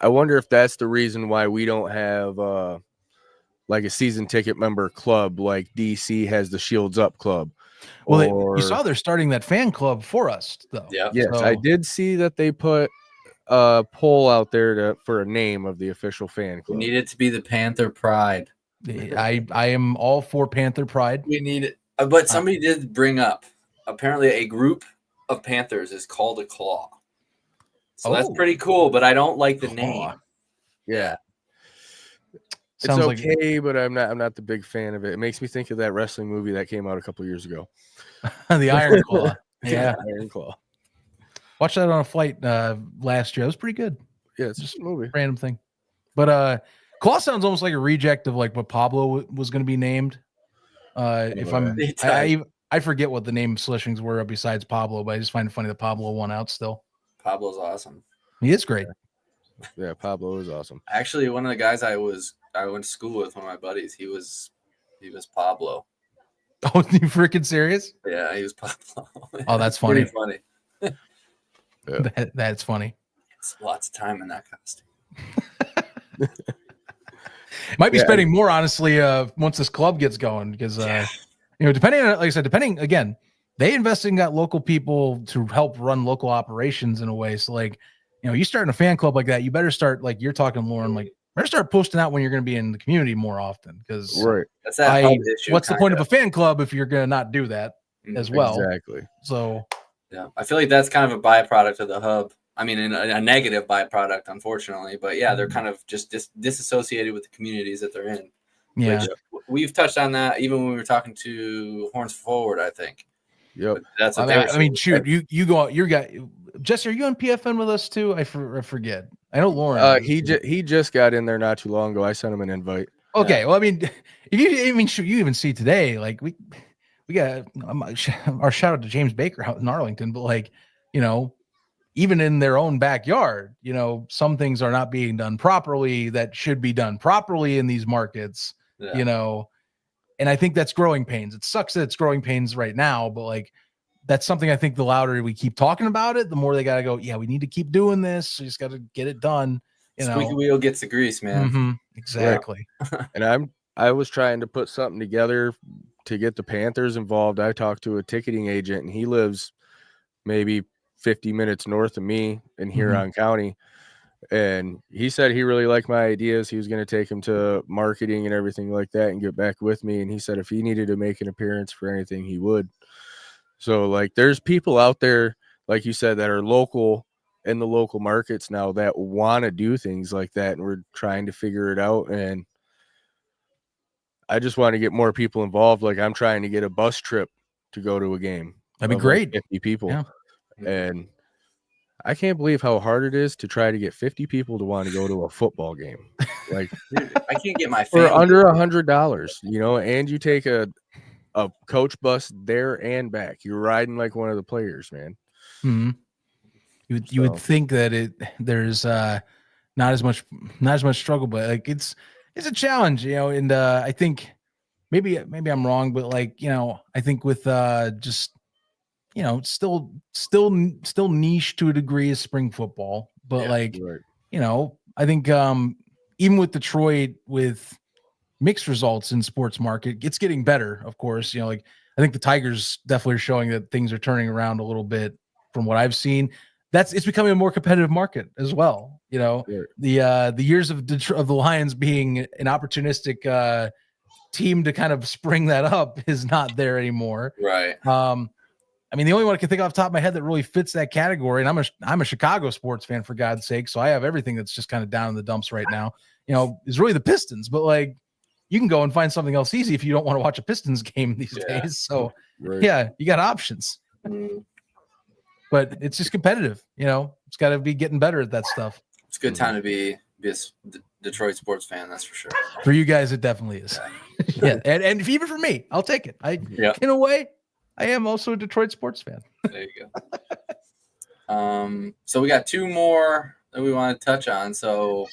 I wonder if that's the reason why we don't have like a season ticket member club like DC has the Shields Up Club. Well, you saw they're starting that fan club for us, though. Yeah. Yes, so I did see that they put a poll out there for a name of the official fan club. We need it to be the Panther Pride. I am all for Panther Pride. We need it. But somebody did bring up, apparently a group of Panthers is called a Claw. So that's pretty cool, but I don't like the name. Yeah. It's okay, but I'm not the big fan of it. It makes me think of that wrestling movie that came out a couple years ago. The Iron Claw. Yeah. Iron Claw. Watched that on a flight last year. It was pretty good. Yeah, it's just a movie. Random thing. But Claw sounds almost like a reject of like what Pablo was going to be named. I forget what the name of Slishings were besides Pablo, but I just find it funny that Pablo won out still. Pablo's awesome. He is great. Yeah, Pablo is awesome. Actually, one of the guys I went to school with, one of my buddies, he was Pablo. Oh, you freaking serious? Yeah, he was Pablo. Oh, that's funny. Pretty funny. That's funny. It's lots of time in that costume. Might be spending more, honestly, once this club gets going, because depending on, like I said, again, they invested and got local people to help run local operations in a way. So, like, you starting a fan club like that, you better start, like you're talking, Lauren, like, better start posting out when you're going to be in the community more often, because that's that issue. What's the point of a fan club if you're going to not do that as well? Exactly. So, yeah, I feel like that's kind of a byproduct of the hub. I mean, a negative byproduct, unfortunately, but yeah, they're kind of just disassociated with the communities that they're in. Yeah, which we've touched on that even when we were talking to Horns Forward, I think. Yep. That's what I mean, shoot, you go out, you got Jesse, are you on PFN with us too? I forget. I know Lauren. He just got in there not too long ago. I sent him an invite. Okay, yeah. Well, I mean, if you even see today, like we got our shout out to James Baker out in Arlington, but like, even in their own backyard, some things are not being done properly that should be done properly in these markets, and I think that's growing pains. It sucks that it's growing pains right now, but like, that's something I think the louder we keep talking about it, the more they got to go, yeah, we need to keep doing this. We just got to get it done. Squeaky wheel gets the grease, man. Mm-hmm. Exactly. Yeah. And I was trying to put something together to get the Panthers involved. I talked to a ticketing agent, and he lives maybe 50 minutes north of me in Huron County. And he said he really liked my ideas. He was going to take him to marketing and everything like that and get back with me. And he said if he needed to make an appearance for anything, he would. So, like, there's people out there, like you said, that are local in the local markets now that want to do things like that. And we're trying to figure it out. And I just want to get more people involved. Like, I'm trying to get a bus trip to go to a game. That'd be great. Like 50 people. Yeah. And I can't believe how hard it is to try to get 50 people to want to go to a football game. Like, dude, I can't get my for under $100, and you take a coach bus there and back. You're riding like one of the players, man. Mm-hmm. You would think that there's not as much struggle, but like it's it's a challenge, and I think maybe I'm wrong, but like, I think with just, still niche to a degree is spring football, but like, Right. I think even with Detroit with mixed results in sports market, it's getting better, of course. Like I think the Tigers definitely are showing that things are turning around a little bit from what I've seen. It's becoming a more competitive market as well. Right. The years of the Lions being an opportunistic team to kind of spring that up is not there anymore. Right. I mean, the only one I can think off the top of my head that really fits that category, and I'm a Chicago sports fan, for God's sake, so I have everything that's just kind of down in the dumps right now, is really the Pistons. But like, you can go and find something else easy if you don't want to watch a Pistons game these days. So yeah, you got options. But it's just competitive, it's got to be getting better at that stuff. It's a good time to be a Detroit sports fan, that's for sure. For you guys, it definitely is. Yeah, and even for me, I'll take it. In a way, I am also a Detroit sports fan. There you go. So we got two more that we want to touch on. So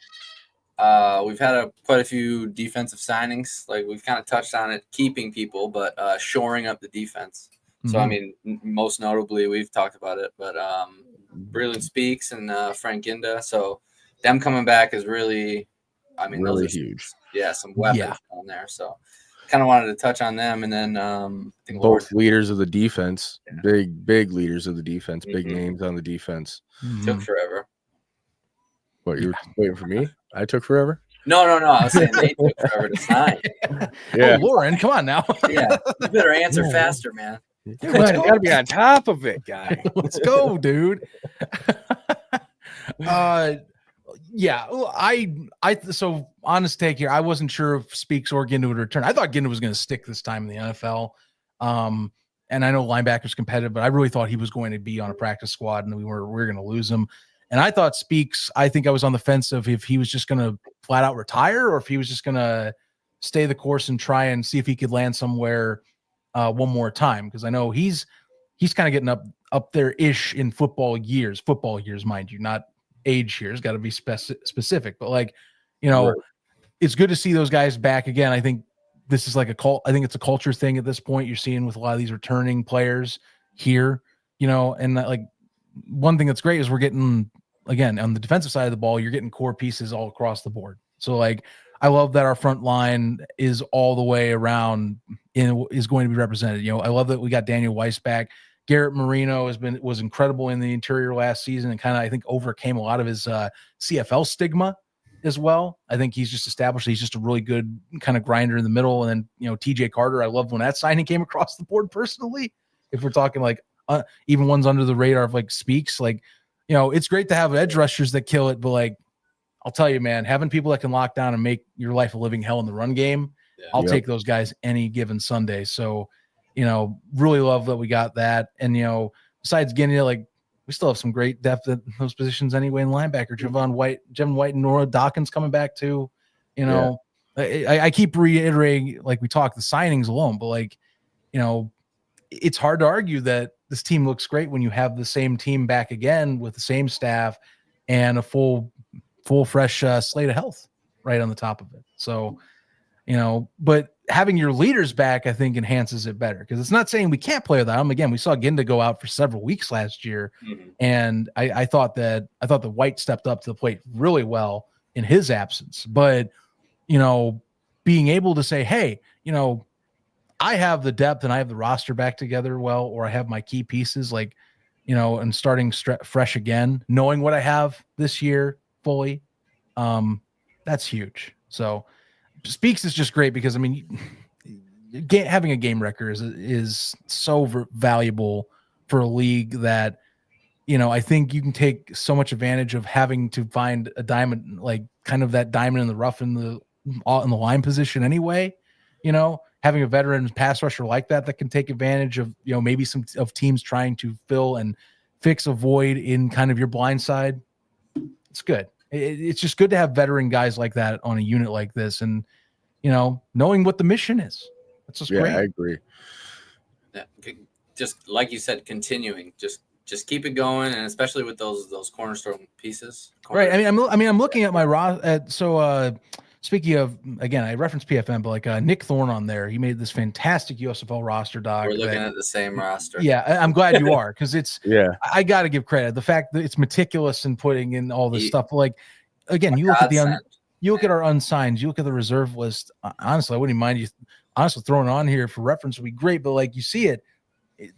we've had quite a few defensive signings. Like we've kind of touched on it, keeping people, but shoring up the defense. So I mean, most notably, we've talked about it, but Breland Speaks and Frank Ginda. So them coming back is really, I mean, really those are huge. Some weapons on there. So kind of wanted to touch on them, and then I think both leaders of the defense, big leaders of the defense, big names on the defense. Took forever. What, you were waiting for me? I took forever? No. I was saying they took forever to sign. Yeah. Oh, Lauren, come on now. Yeah, you better answer faster, man. You gotta be on top of it, guy. Let's go, dude. Yeah, so honest take here, I wasn't sure if Speaks or Ginda would return. I thought Ginda was going to stick this time in the NFL. And I know linebacker's competitive, but I really thought he was going to be on a practice squad and we were going to lose him. And I thought Speaks, I think I was on the fence of if he was just going to flat out retire or if he was just going to stay the course and try and see if he could land somewhere one more time. Because I know he's kind of getting up there-ish in football years, mind you, not age here. It's got to be specific. But like, It's good to see those guys back again. I think this is like I think it's a culture thing at this point. You're seeing with a lot of these returning players here, and like one thing that's great is we're getting, again, on the defensive side of the ball, you're getting core pieces all across the board. So like, I love that our front line is all the way around is going to be represented. I love that we got Daniel Weiss back. Garrett Marino was incredible in the interior last season and kind of, I think, overcame a lot of his CFL stigma as well. I think he's just established he's just a really good kind of grinder in the middle. And then, TJ Carter, I loved when that signing came across the board personally. If we're talking like even ones under the radar of like Speaks, like, it's great to have edge rushers that kill it. But like, I'll tell you, man, having people that can lock down and make your life a living hell in the run game, I'll take those guys any given Sunday. So, really love that we got that. And, besides getting like, we still have some great depth at those positions anyway. In linebacker, Jevon White and Nora Dawkins coming back too. I keep reiterating, like we talked the signings alone, but like, it's hard to argue that this team looks great when you have the same team back again with the same staff and a full fresh slate of health right on the top of it. So, but having your leaders back, I think, enhances it better because it's not saying we can't play without them. Again, we saw Ginda go out for several weeks last year, and I thought that White stepped up to the plate really well in his absence. But being able to say, hey, I have the depth and I have the roster back together well, or I have my key pieces, like, and starting fresh again, knowing what I have this year fully, that's huge. So Speaks is just great because, I mean, having a game record is so valuable for a league that, I think you can take so much advantage of having to find a diamond, like kind of that diamond in the rough in the line position anyway, having a veteran pass rusher like that can take advantage of, maybe some of teams trying to fill and fix a void in kind of your blind side. It's good. It's just good to have veteran guys like that on a unit like this, and knowing what the mission is. That's just great. I agree. Yeah, just like you said, continuing, just keep it going, and especially with those cornerstone pieces. Right. I mean, I'm looking at my speaking of, again, I referenced PFM, but like Nick Thorne on there, he made this fantastic USFL roster doc. We're looking at the same roster. Yeah, I'm glad you are, because it's, Yeah. I got to give credit. The fact that it's meticulous in putting in all this stuff. Like, again, you look at you look at our unsigned, you look at the reserve list. Honestly, I wouldn't even mind you honestly throwing it on here for reference would be great. But like you see it,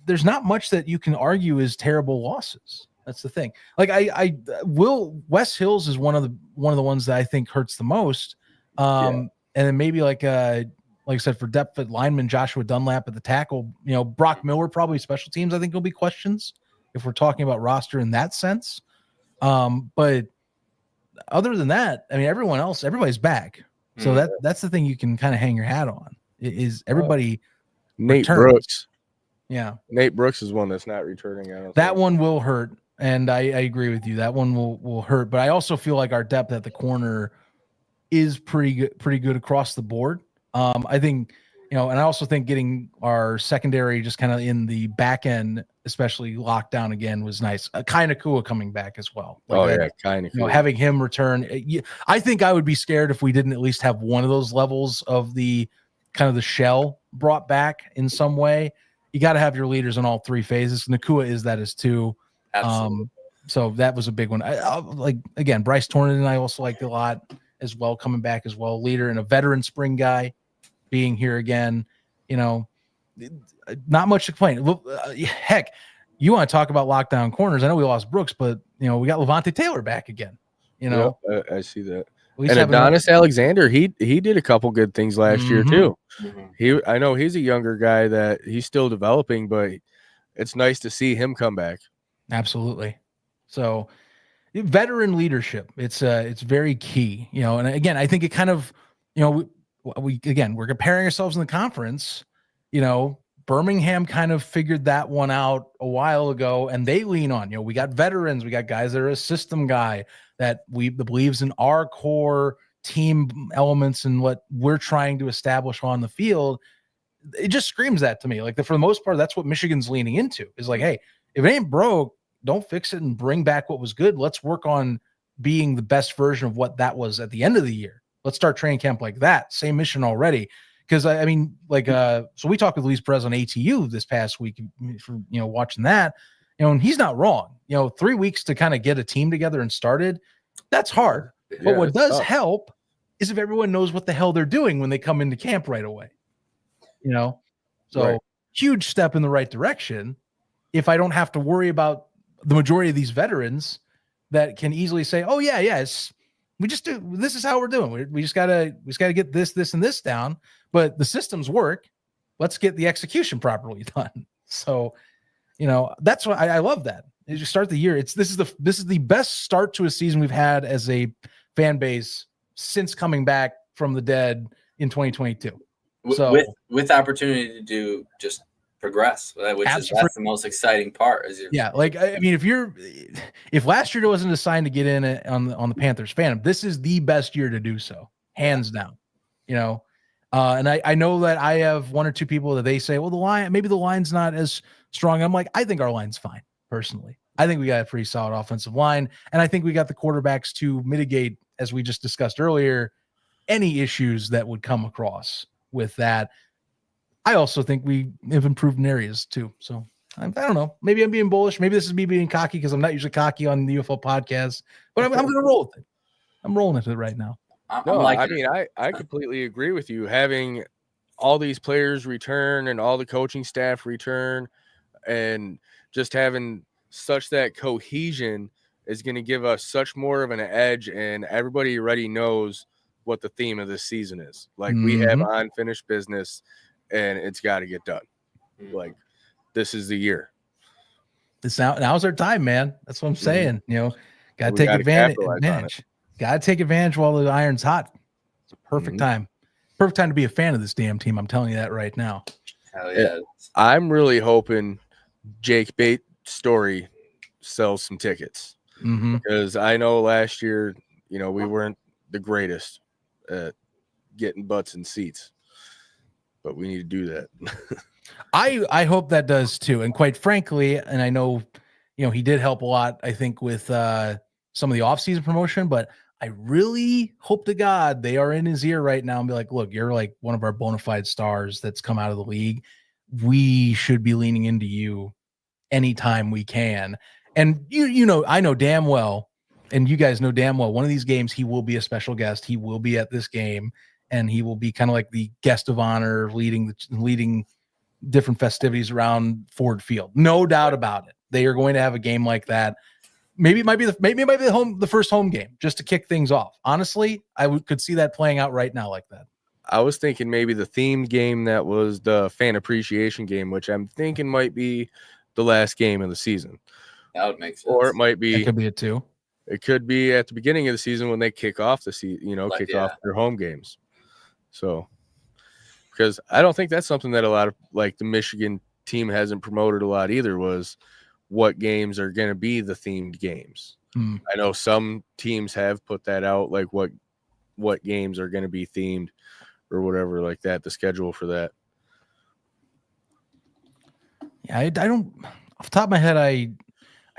there's not much that you can argue is terrible losses. That's the thing. Like West Hills is one of the ones that I think hurts the most. And then maybe like I said, for depth at lineman, Joshua Dunlap at the tackle, Brock Miller, probably special teams, I think will be questions if we're talking about roster in that sense. But other than that, I mean, everybody's back. So that's the thing you can kind of hang your hat on is everybody. Nate returns. Brooks. Yeah. Nate Brooks is one that's not returning. That one will hurt. And I agree with you. That one will hurt. But I also feel like our depth at the corner is pretty good across the board. I think, and I also think getting our secondary just kind of in the back end, especially locked down again, was nice. Kind of cool coming back as well. Kind of cool. Having him return. I think I would be scared if we didn't at least have one of those levels of the kind of the shell brought back in some way. You got to have your leaders in all three phases. Nakua is that as two. Absolutely. So that was a big one. I like, again, Bryce Tornan, I also liked a lot as well, coming back as well. Leader and a veteran spring guy being here again. Not much to complain. Heck, you want to talk about lockdown corners? I know we lost Brooks, but we got Levante Taylor back again. Yep, I see that. And Adonis Alexander, he did a couple good things last year too. I know he's a younger guy that he's still developing, but it's nice to see him come back. Absolutely. So veteran leadership, it's very key, and again, I think it kind of, we're comparing ourselves in the conference, Birmingham kind of figured that one out a while ago, and they lean on, we got veterans, we got guys that are a system guy that believes in our core team elements and what we're trying to establish on the field. It just screams that to me. Like for the most part, that's what Michigan's leaning into is like, hey, if it ain't broke, don't fix it and bring back what was good. Let's work on being the best version of what that was at the end of the year. Let's start training camp like that. Same mission already. Because I mean, so we talked with Luis Perez on ATU this past week for, watching that, and he's not wrong. 3 weeks to kind of get a team together and started, that's hard. But what does help is if everyone knows what the hell they're doing when they come into camp right away. Huge step in the right direction. If I don't have to worry about the majority of these veterans that can easily say, oh yeah, we just do, this is how we're doing. We just gotta get this, and this down, but the systems work. Let's get the execution properly done. So, that's why I love that. As you start the year, this is the best start to a season we've had as a fan base since coming back from the dead in 2022. So with opportunity to do just progress, which that's the most exciting part. I mean, if last year wasn't assigned to get in on the Panthers Phantom, this is the best year to do so, hands down. And I know that I have one or two people that they say, well, maybe the line's not as strong. I'm like, I think our line's fine. Personally, I think we got a pretty solid offensive line, and I think we got the quarterbacks to mitigate, as we just discussed earlier, any issues that would come across with that. I also think we have improved in areas too. So I don't know. Maybe I'm being bullish. Maybe this is me being cocky because I'm not usually cocky on the UFL podcast, but I'm going to roll with it. I'm rolling with it right now. I completely agree with you. Having all these players return and all the coaching staff return and just having such that cohesion is going to give us such more of an edge, and everybody already knows what the theme of this season is. Like we have unfinished business and it's got to get done. Like this is the year. Now's our time, man. That's what I'm saying. Got to take advantage. Got to take advantage while the iron's hot. It's a perfect time. Perfect time to be a fan of this damn team. I'm telling you that right now. Hell yeah. I'm really hoping Jake Bate Story sells some tickets because I know last year, we weren't the greatest at getting butts in seats, but we need to do that. I hope that does too. And quite frankly, and I know, he did help a lot, I think, with some of the off-season promotion, but I really hope to God they are in his ear right now and be like, look, you're like one of our bona fide stars that's come out of the league. We should be leaning into you anytime we can. And you know, I know damn well, and you guys know damn well, one of these games, he will be a special guest. He will be at this game, and he will be kind of like the guest of honor, leading different festivities around Ford Field. No doubt about it. They are going to have a game like that. Maybe it might be the first home game just to kick things off. Honestly, could see that playing out right now like that. I was thinking maybe the themed game that was the fan appreciation game, which I'm thinking might be the last game of the season. That would make sense. Or it might be. It could be it too. It could be at the beginning of the season when they kick off the season, off their home games. So, because I don't think that's something that a lot of like the Michigan team hasn't promoted a lot either, was what games are going to be the themed games. I know some teams have put that out, like what games are going to be themed or whatever like that, the schedule for that. Yeah, I don't, off the top of my head, I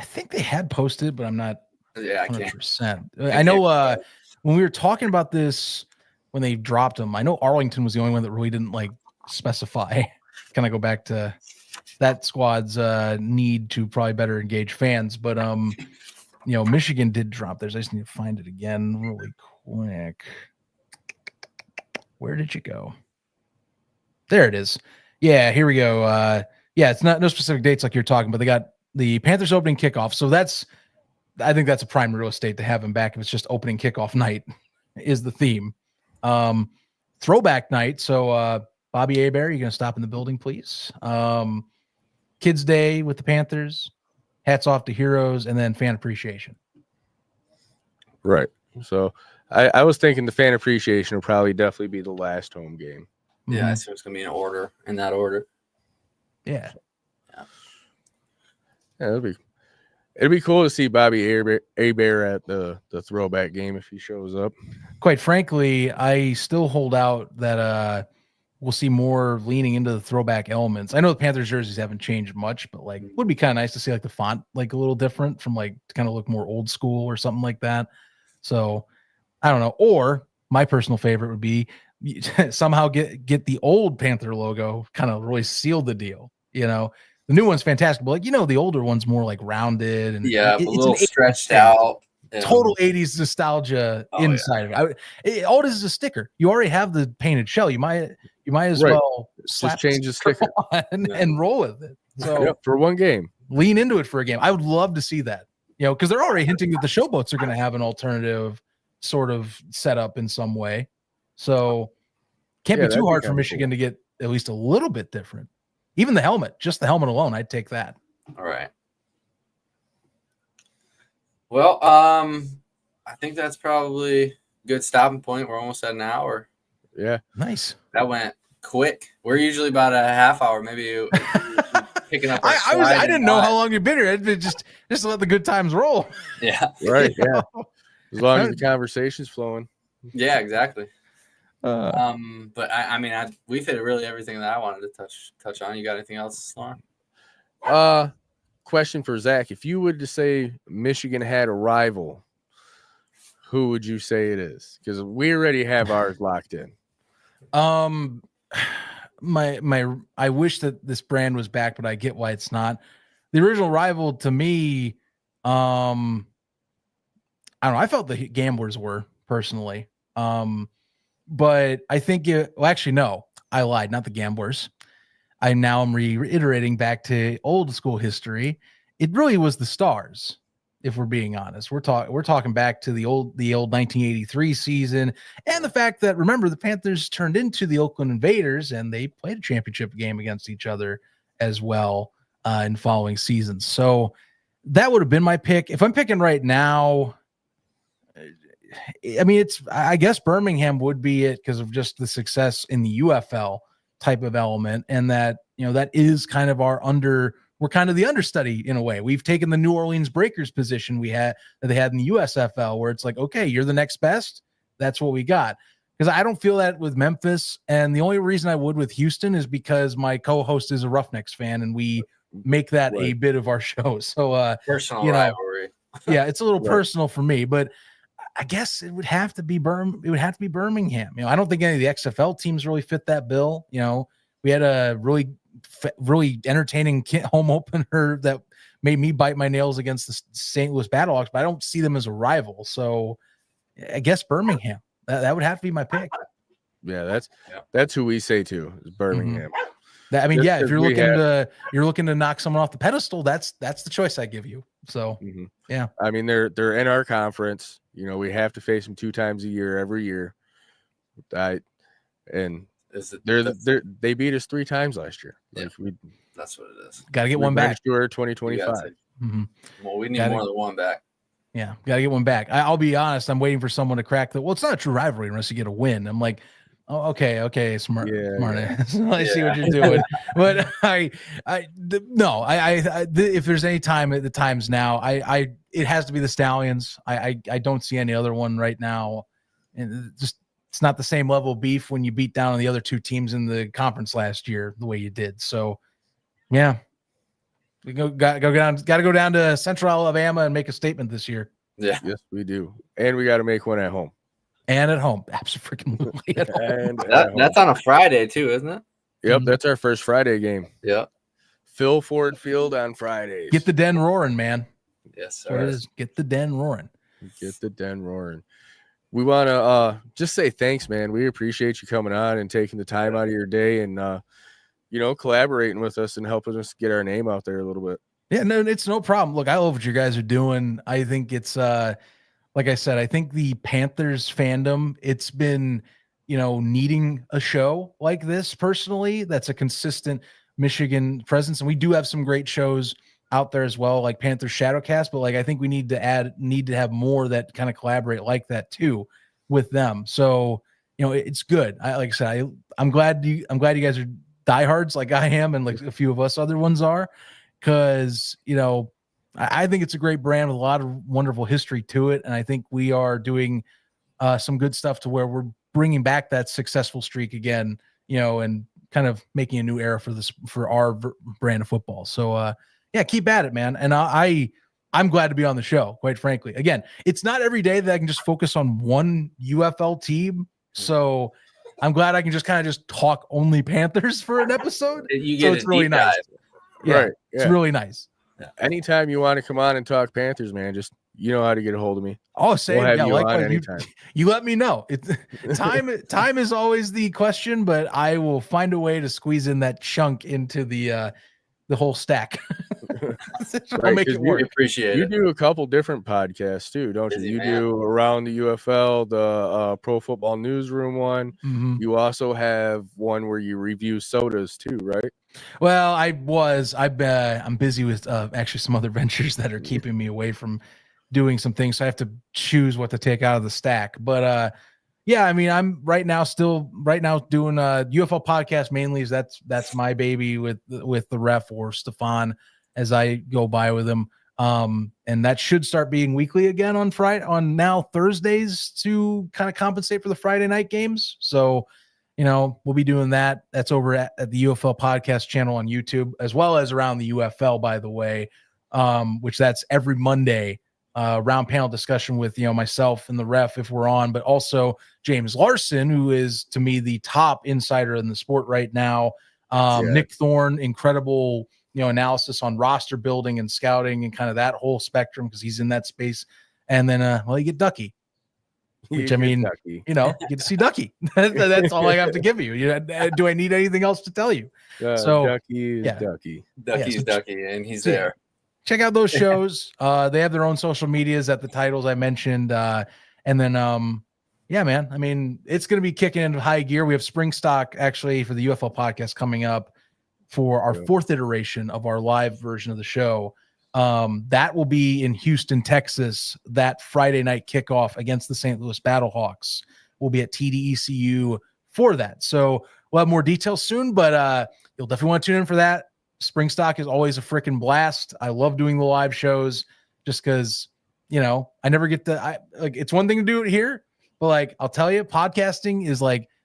think they had posted, but I'm not 100%. I know when we were talking about this, when they dropped them, I know Arlington was the only one that really didn't like specify. Can I go back to that squad's need to probably better engage fans? But Michigan did drop theirs. I just need to find it again really quick. Where did you go? There it is. Yeah, here we go. It's no specific dates like you're talking, but they got the Panthers opening kickoff. So I think that's a prime real estate to have him back if it's just opening kickoff night is the theme. Throwback night. So Bobby Hebert, you going to stop in the building, please? Kids Day with the Panthers. Hats off to heroes, and then fan appreciation. Right. So I was thinking the fan appreciation will probably definitely be the last home game. Yeah, so it's going to be in that order. Yeah. It'd be cool to see Bobby Hebert at the throwback game if he shows up. Quite frankly, I still hold out that we'll see more leaning into the throwback elements. I know the Panthers jerseys haven't changed much, but like would be kind of nice to see like the font like a little different from like to kind of look more old school or something like that. So I don't know. Or my personal favorite would be somehow get the old Panther logo, kind of really seal the deal. The new one's fantastic, but like the older one's more like rounded and a little stretched out. Total 80s nostalgia inside of it. All it is a sticker. You already have the painted shell. You might as well just change the sticker and roll with it. So for one game, lean into it for a game. I would love to see that. Because they're already hinting that the Showboats are going to have an alternative sort of setup in some way. So can't be too hard for Michigan to get at least a little bit different. Even the helmet, just the helmet alone, I'd take that. All right. Well, I think that's probably a good stopping point. We're almost at an hour. Yeah. Nice. That went quick. We're usually about a half hour, maybe picking up. I didn't know how long you've been here. Just let the good times roll. Yeah. Right. Yeah. As long as the conversation's flowing. Yeah, exactly. But I mean, we've hit really everything that I wanted to touch on. You got anything else, Lauren? Question for Zach: if you would to say Michigan had a rival, who would you say it is? Because we already have ours locked in. I wish that this brand was back, but I get why it's not. The original rival to me, I don't know. I felt the Gamblers were personally. But I think actually, no, I lied. Not the Gamblers. I'm reiterating back to old school history. It really was the Stars, if we're being honest. We're talking back to the old 1983 season, and the fact that, remember, the Panthers turned into the Oakland Invaders, and they played a championship game against each other as well in following seasons. So that would have been my pick. If I'm picking right now, I mean, I guess Birmingham would be it because of just the success in the UFL type of element, and that that is kind of we're kind of the understudy in a way. We've taken the New Orleans Breakers position that they had in the USFL, where it's like, okay, you're the next best. That's what we got. Because I don't feel that with Memphis, and the only reason I would with Houston is because my co-host is a Roughnecks fan, and we make that a bit of our show. So personal rivalry. Yeah, it's a little personal for me, but I guess it would have to be Birmingham. I don't think any of the XFL teams really fit that bill. We had a really entertaining home opener that made me bite my nails against the St. Louis BattleHawks, but I don't see them as a rival. So I guess Birmingham. That would have to be my pick. Yeah, that's who we say too, is Birmingham. If you're looking to knock someone off the pedestal, that's the choice I give you. So yeah, I mean they're in our conference. We have to face them 2 times a year every year. They beat us 3 times last year. Yeah, that's what it is. Got to get one back. Tour 2025. Well, we need more than one back. Yeah, got to get one back. I'll be honest. I'm waiting for someone to crack well, it's not a true rivalry unless you get a win. I'm like, oh, okay, smart. Ass. I see what you're doing. But if there's any time at the times now, it has to be the Stallions. I don't see any other one right now, and it's not the same level of beef when you beat down on the other 2 teams in the conference last year the way you did. So, yeah. We got to go down to Central Alabama and make a statement this year. Yeah, yes, we do, and we got to make one at home. And at home, absolutely. That's on a Friday too, isn't it? Yep, that's our first Friday game. Yeah, Phil Ford Field on Fridays. Get the den roaring, man. Yes, sir. Get the den roaring. Get the den roaring. We want to just say thanks, man. We appreciate you coming on and taking the time out of your day and collaborating with us and helping us get our name out there a little bit. Yeah, no, it's no problem. Look, I love what you guys are doing. I think it's like I said, I think the Panthers fandom, it's been, needing a show like this personally. That's a consistent Michigan presence. And we do have some great shows out there as well, like Panthers Shadowcast, but I think we need to have more that kind of collaborate like that too with them. So, it's good. I'm glad you guys are diehards like I am, and like a few of us other ones are, because I think it's a great brand with a lot of wonderful history to it, and I think we are doing some good stuff to where we're bringing back that successful streak again, and kind of making a new era for our brand of football. So yeah, keep at it, man. And I'm glad to be on the show, quite frankly. Again, it's not every day that I can just focus on one UFL team, so I'm glad I can just kind of talk only Panthers for an episode. It's really nice. Yeah, right. Yeah. It's really nice. Anytime you want to come on and talk Panthers, man, just how to get a hold of me. Oh, same. We'll have you on anytime. You let me know. Time is always the question, but I will find a way to squeeze in that chunk into the whole stack. I'll make it work. Appreciate it. You do a couple different podcasts too, don't you? You do Around the UFL, the Pro Football Newsroom one. Mm-hmm. You also have one where you review sodas too, right? Well, I'm busy with actually some other ventures that are keeping me away from doing some things, so I have to choose what to take out of the stack. But yeah, I mean, I'm right now doing UFL podcast mainly. That's my baby with the ref or Stefan as I go by with him. And that should start being weekly again on Thursdays to kind of compensate for the Friday night games. So, we'll be doing that. That's over at the UFL podcast channel on YouTube, as well as Around the UFL, by the way, which that's every Monday, round panel discussion with, myself and the ref if we're on, but also James Larson, who is to me the top insider in the sport right now. Nick Thorne, incredible, analysis on roster building and scouting and kind of that whole spectrum, because he's in that space. And then, you get Ducky, which you get to see Ducky. That's all I have to give you. Do I need anything else to tell you? Ducky is Ducky. Ducky's Ducky, and he's there. Check out those shows. They have their own social medias at the titles I mentioned. And then, yeah, man, I mean, it's going to be kicking into high gear. We have spring stock actually for the UFL podcast coming up for our 4th iteration of our live version of the show. That will be in Houston, Texas. That Friday night kickoff against the St. Louis BattleHawks will be at TDECU for that. So we'll have more details soon, but you'll definitely want to tune in for that. Spring stock is always a freaking blast. I love doing the live shows just because, I never get it's one thing to do it here, but I'll tell you, podcasting is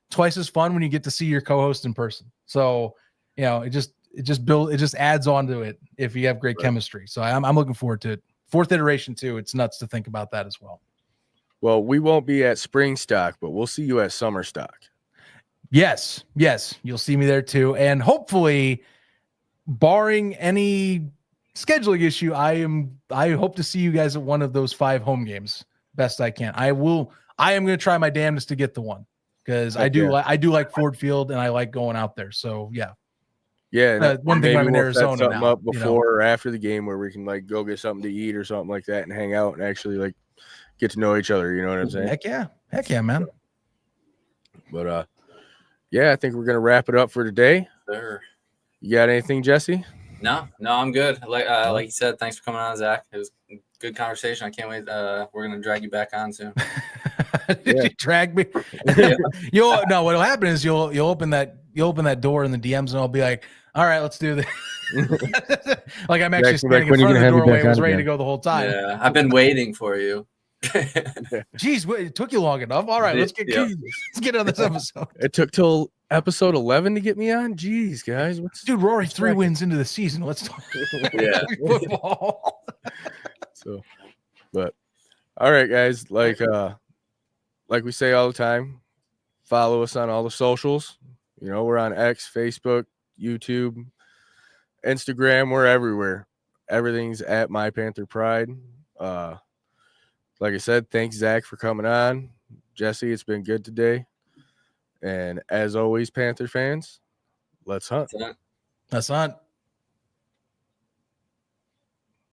twice as fun when you get to see your co-host in person. So, it just adds on to it if you have great chemistry. So I'm looking forward to it. 4th iteration too. It's nuts to think about that as well. Well, we won't be at spring stock, but we'll see you at summer stock. Yes, you'll see me there too, and hopefully, barring any scheduling issue, I hope to see you guys at one of those 5 home games. Best I can. I am going to try my damnedest to get the one because I do like Ford Field and I like going out there. So yeah. One thing I'm in Arizona something now, up before or after the game where we can like go get something to eat or something like that and hang out and actually like get to know each other. You know what I'm saying? Heck yeah, man. But yeah, I think we're gonna wrap it up for today. Sure. You got anything, Jesse? No, I'm good. Like you said, thanks for coming on, Zach. It was a good conversation. I can't wait. We're gonna drag you back on soon. Did you drag me? No, what'll happen is you'll open that door in the DMs and I'll be like, all right, let's do this. Like I'm actually standing in front of the doorway and was ready to go the whole time. Yeah, I've been waiting for you. Jeez, it took you long enough. All right, let's get on this episode. It took till episode 11 to get me on. Jeez, guys, dude? We're already 3 wins into the season. Let's talk football. So, but all right, guys, like we say all the time, follow us on all the socials. You know, we're on X, Facebook, YouTube, Instagram. We're everywhere. Everything's at My Panther Pride. Like I said, thanks, Zach, for coming on. Jesse, it's been good today. And as always, Panther fans, let's hunt. Let's hunt.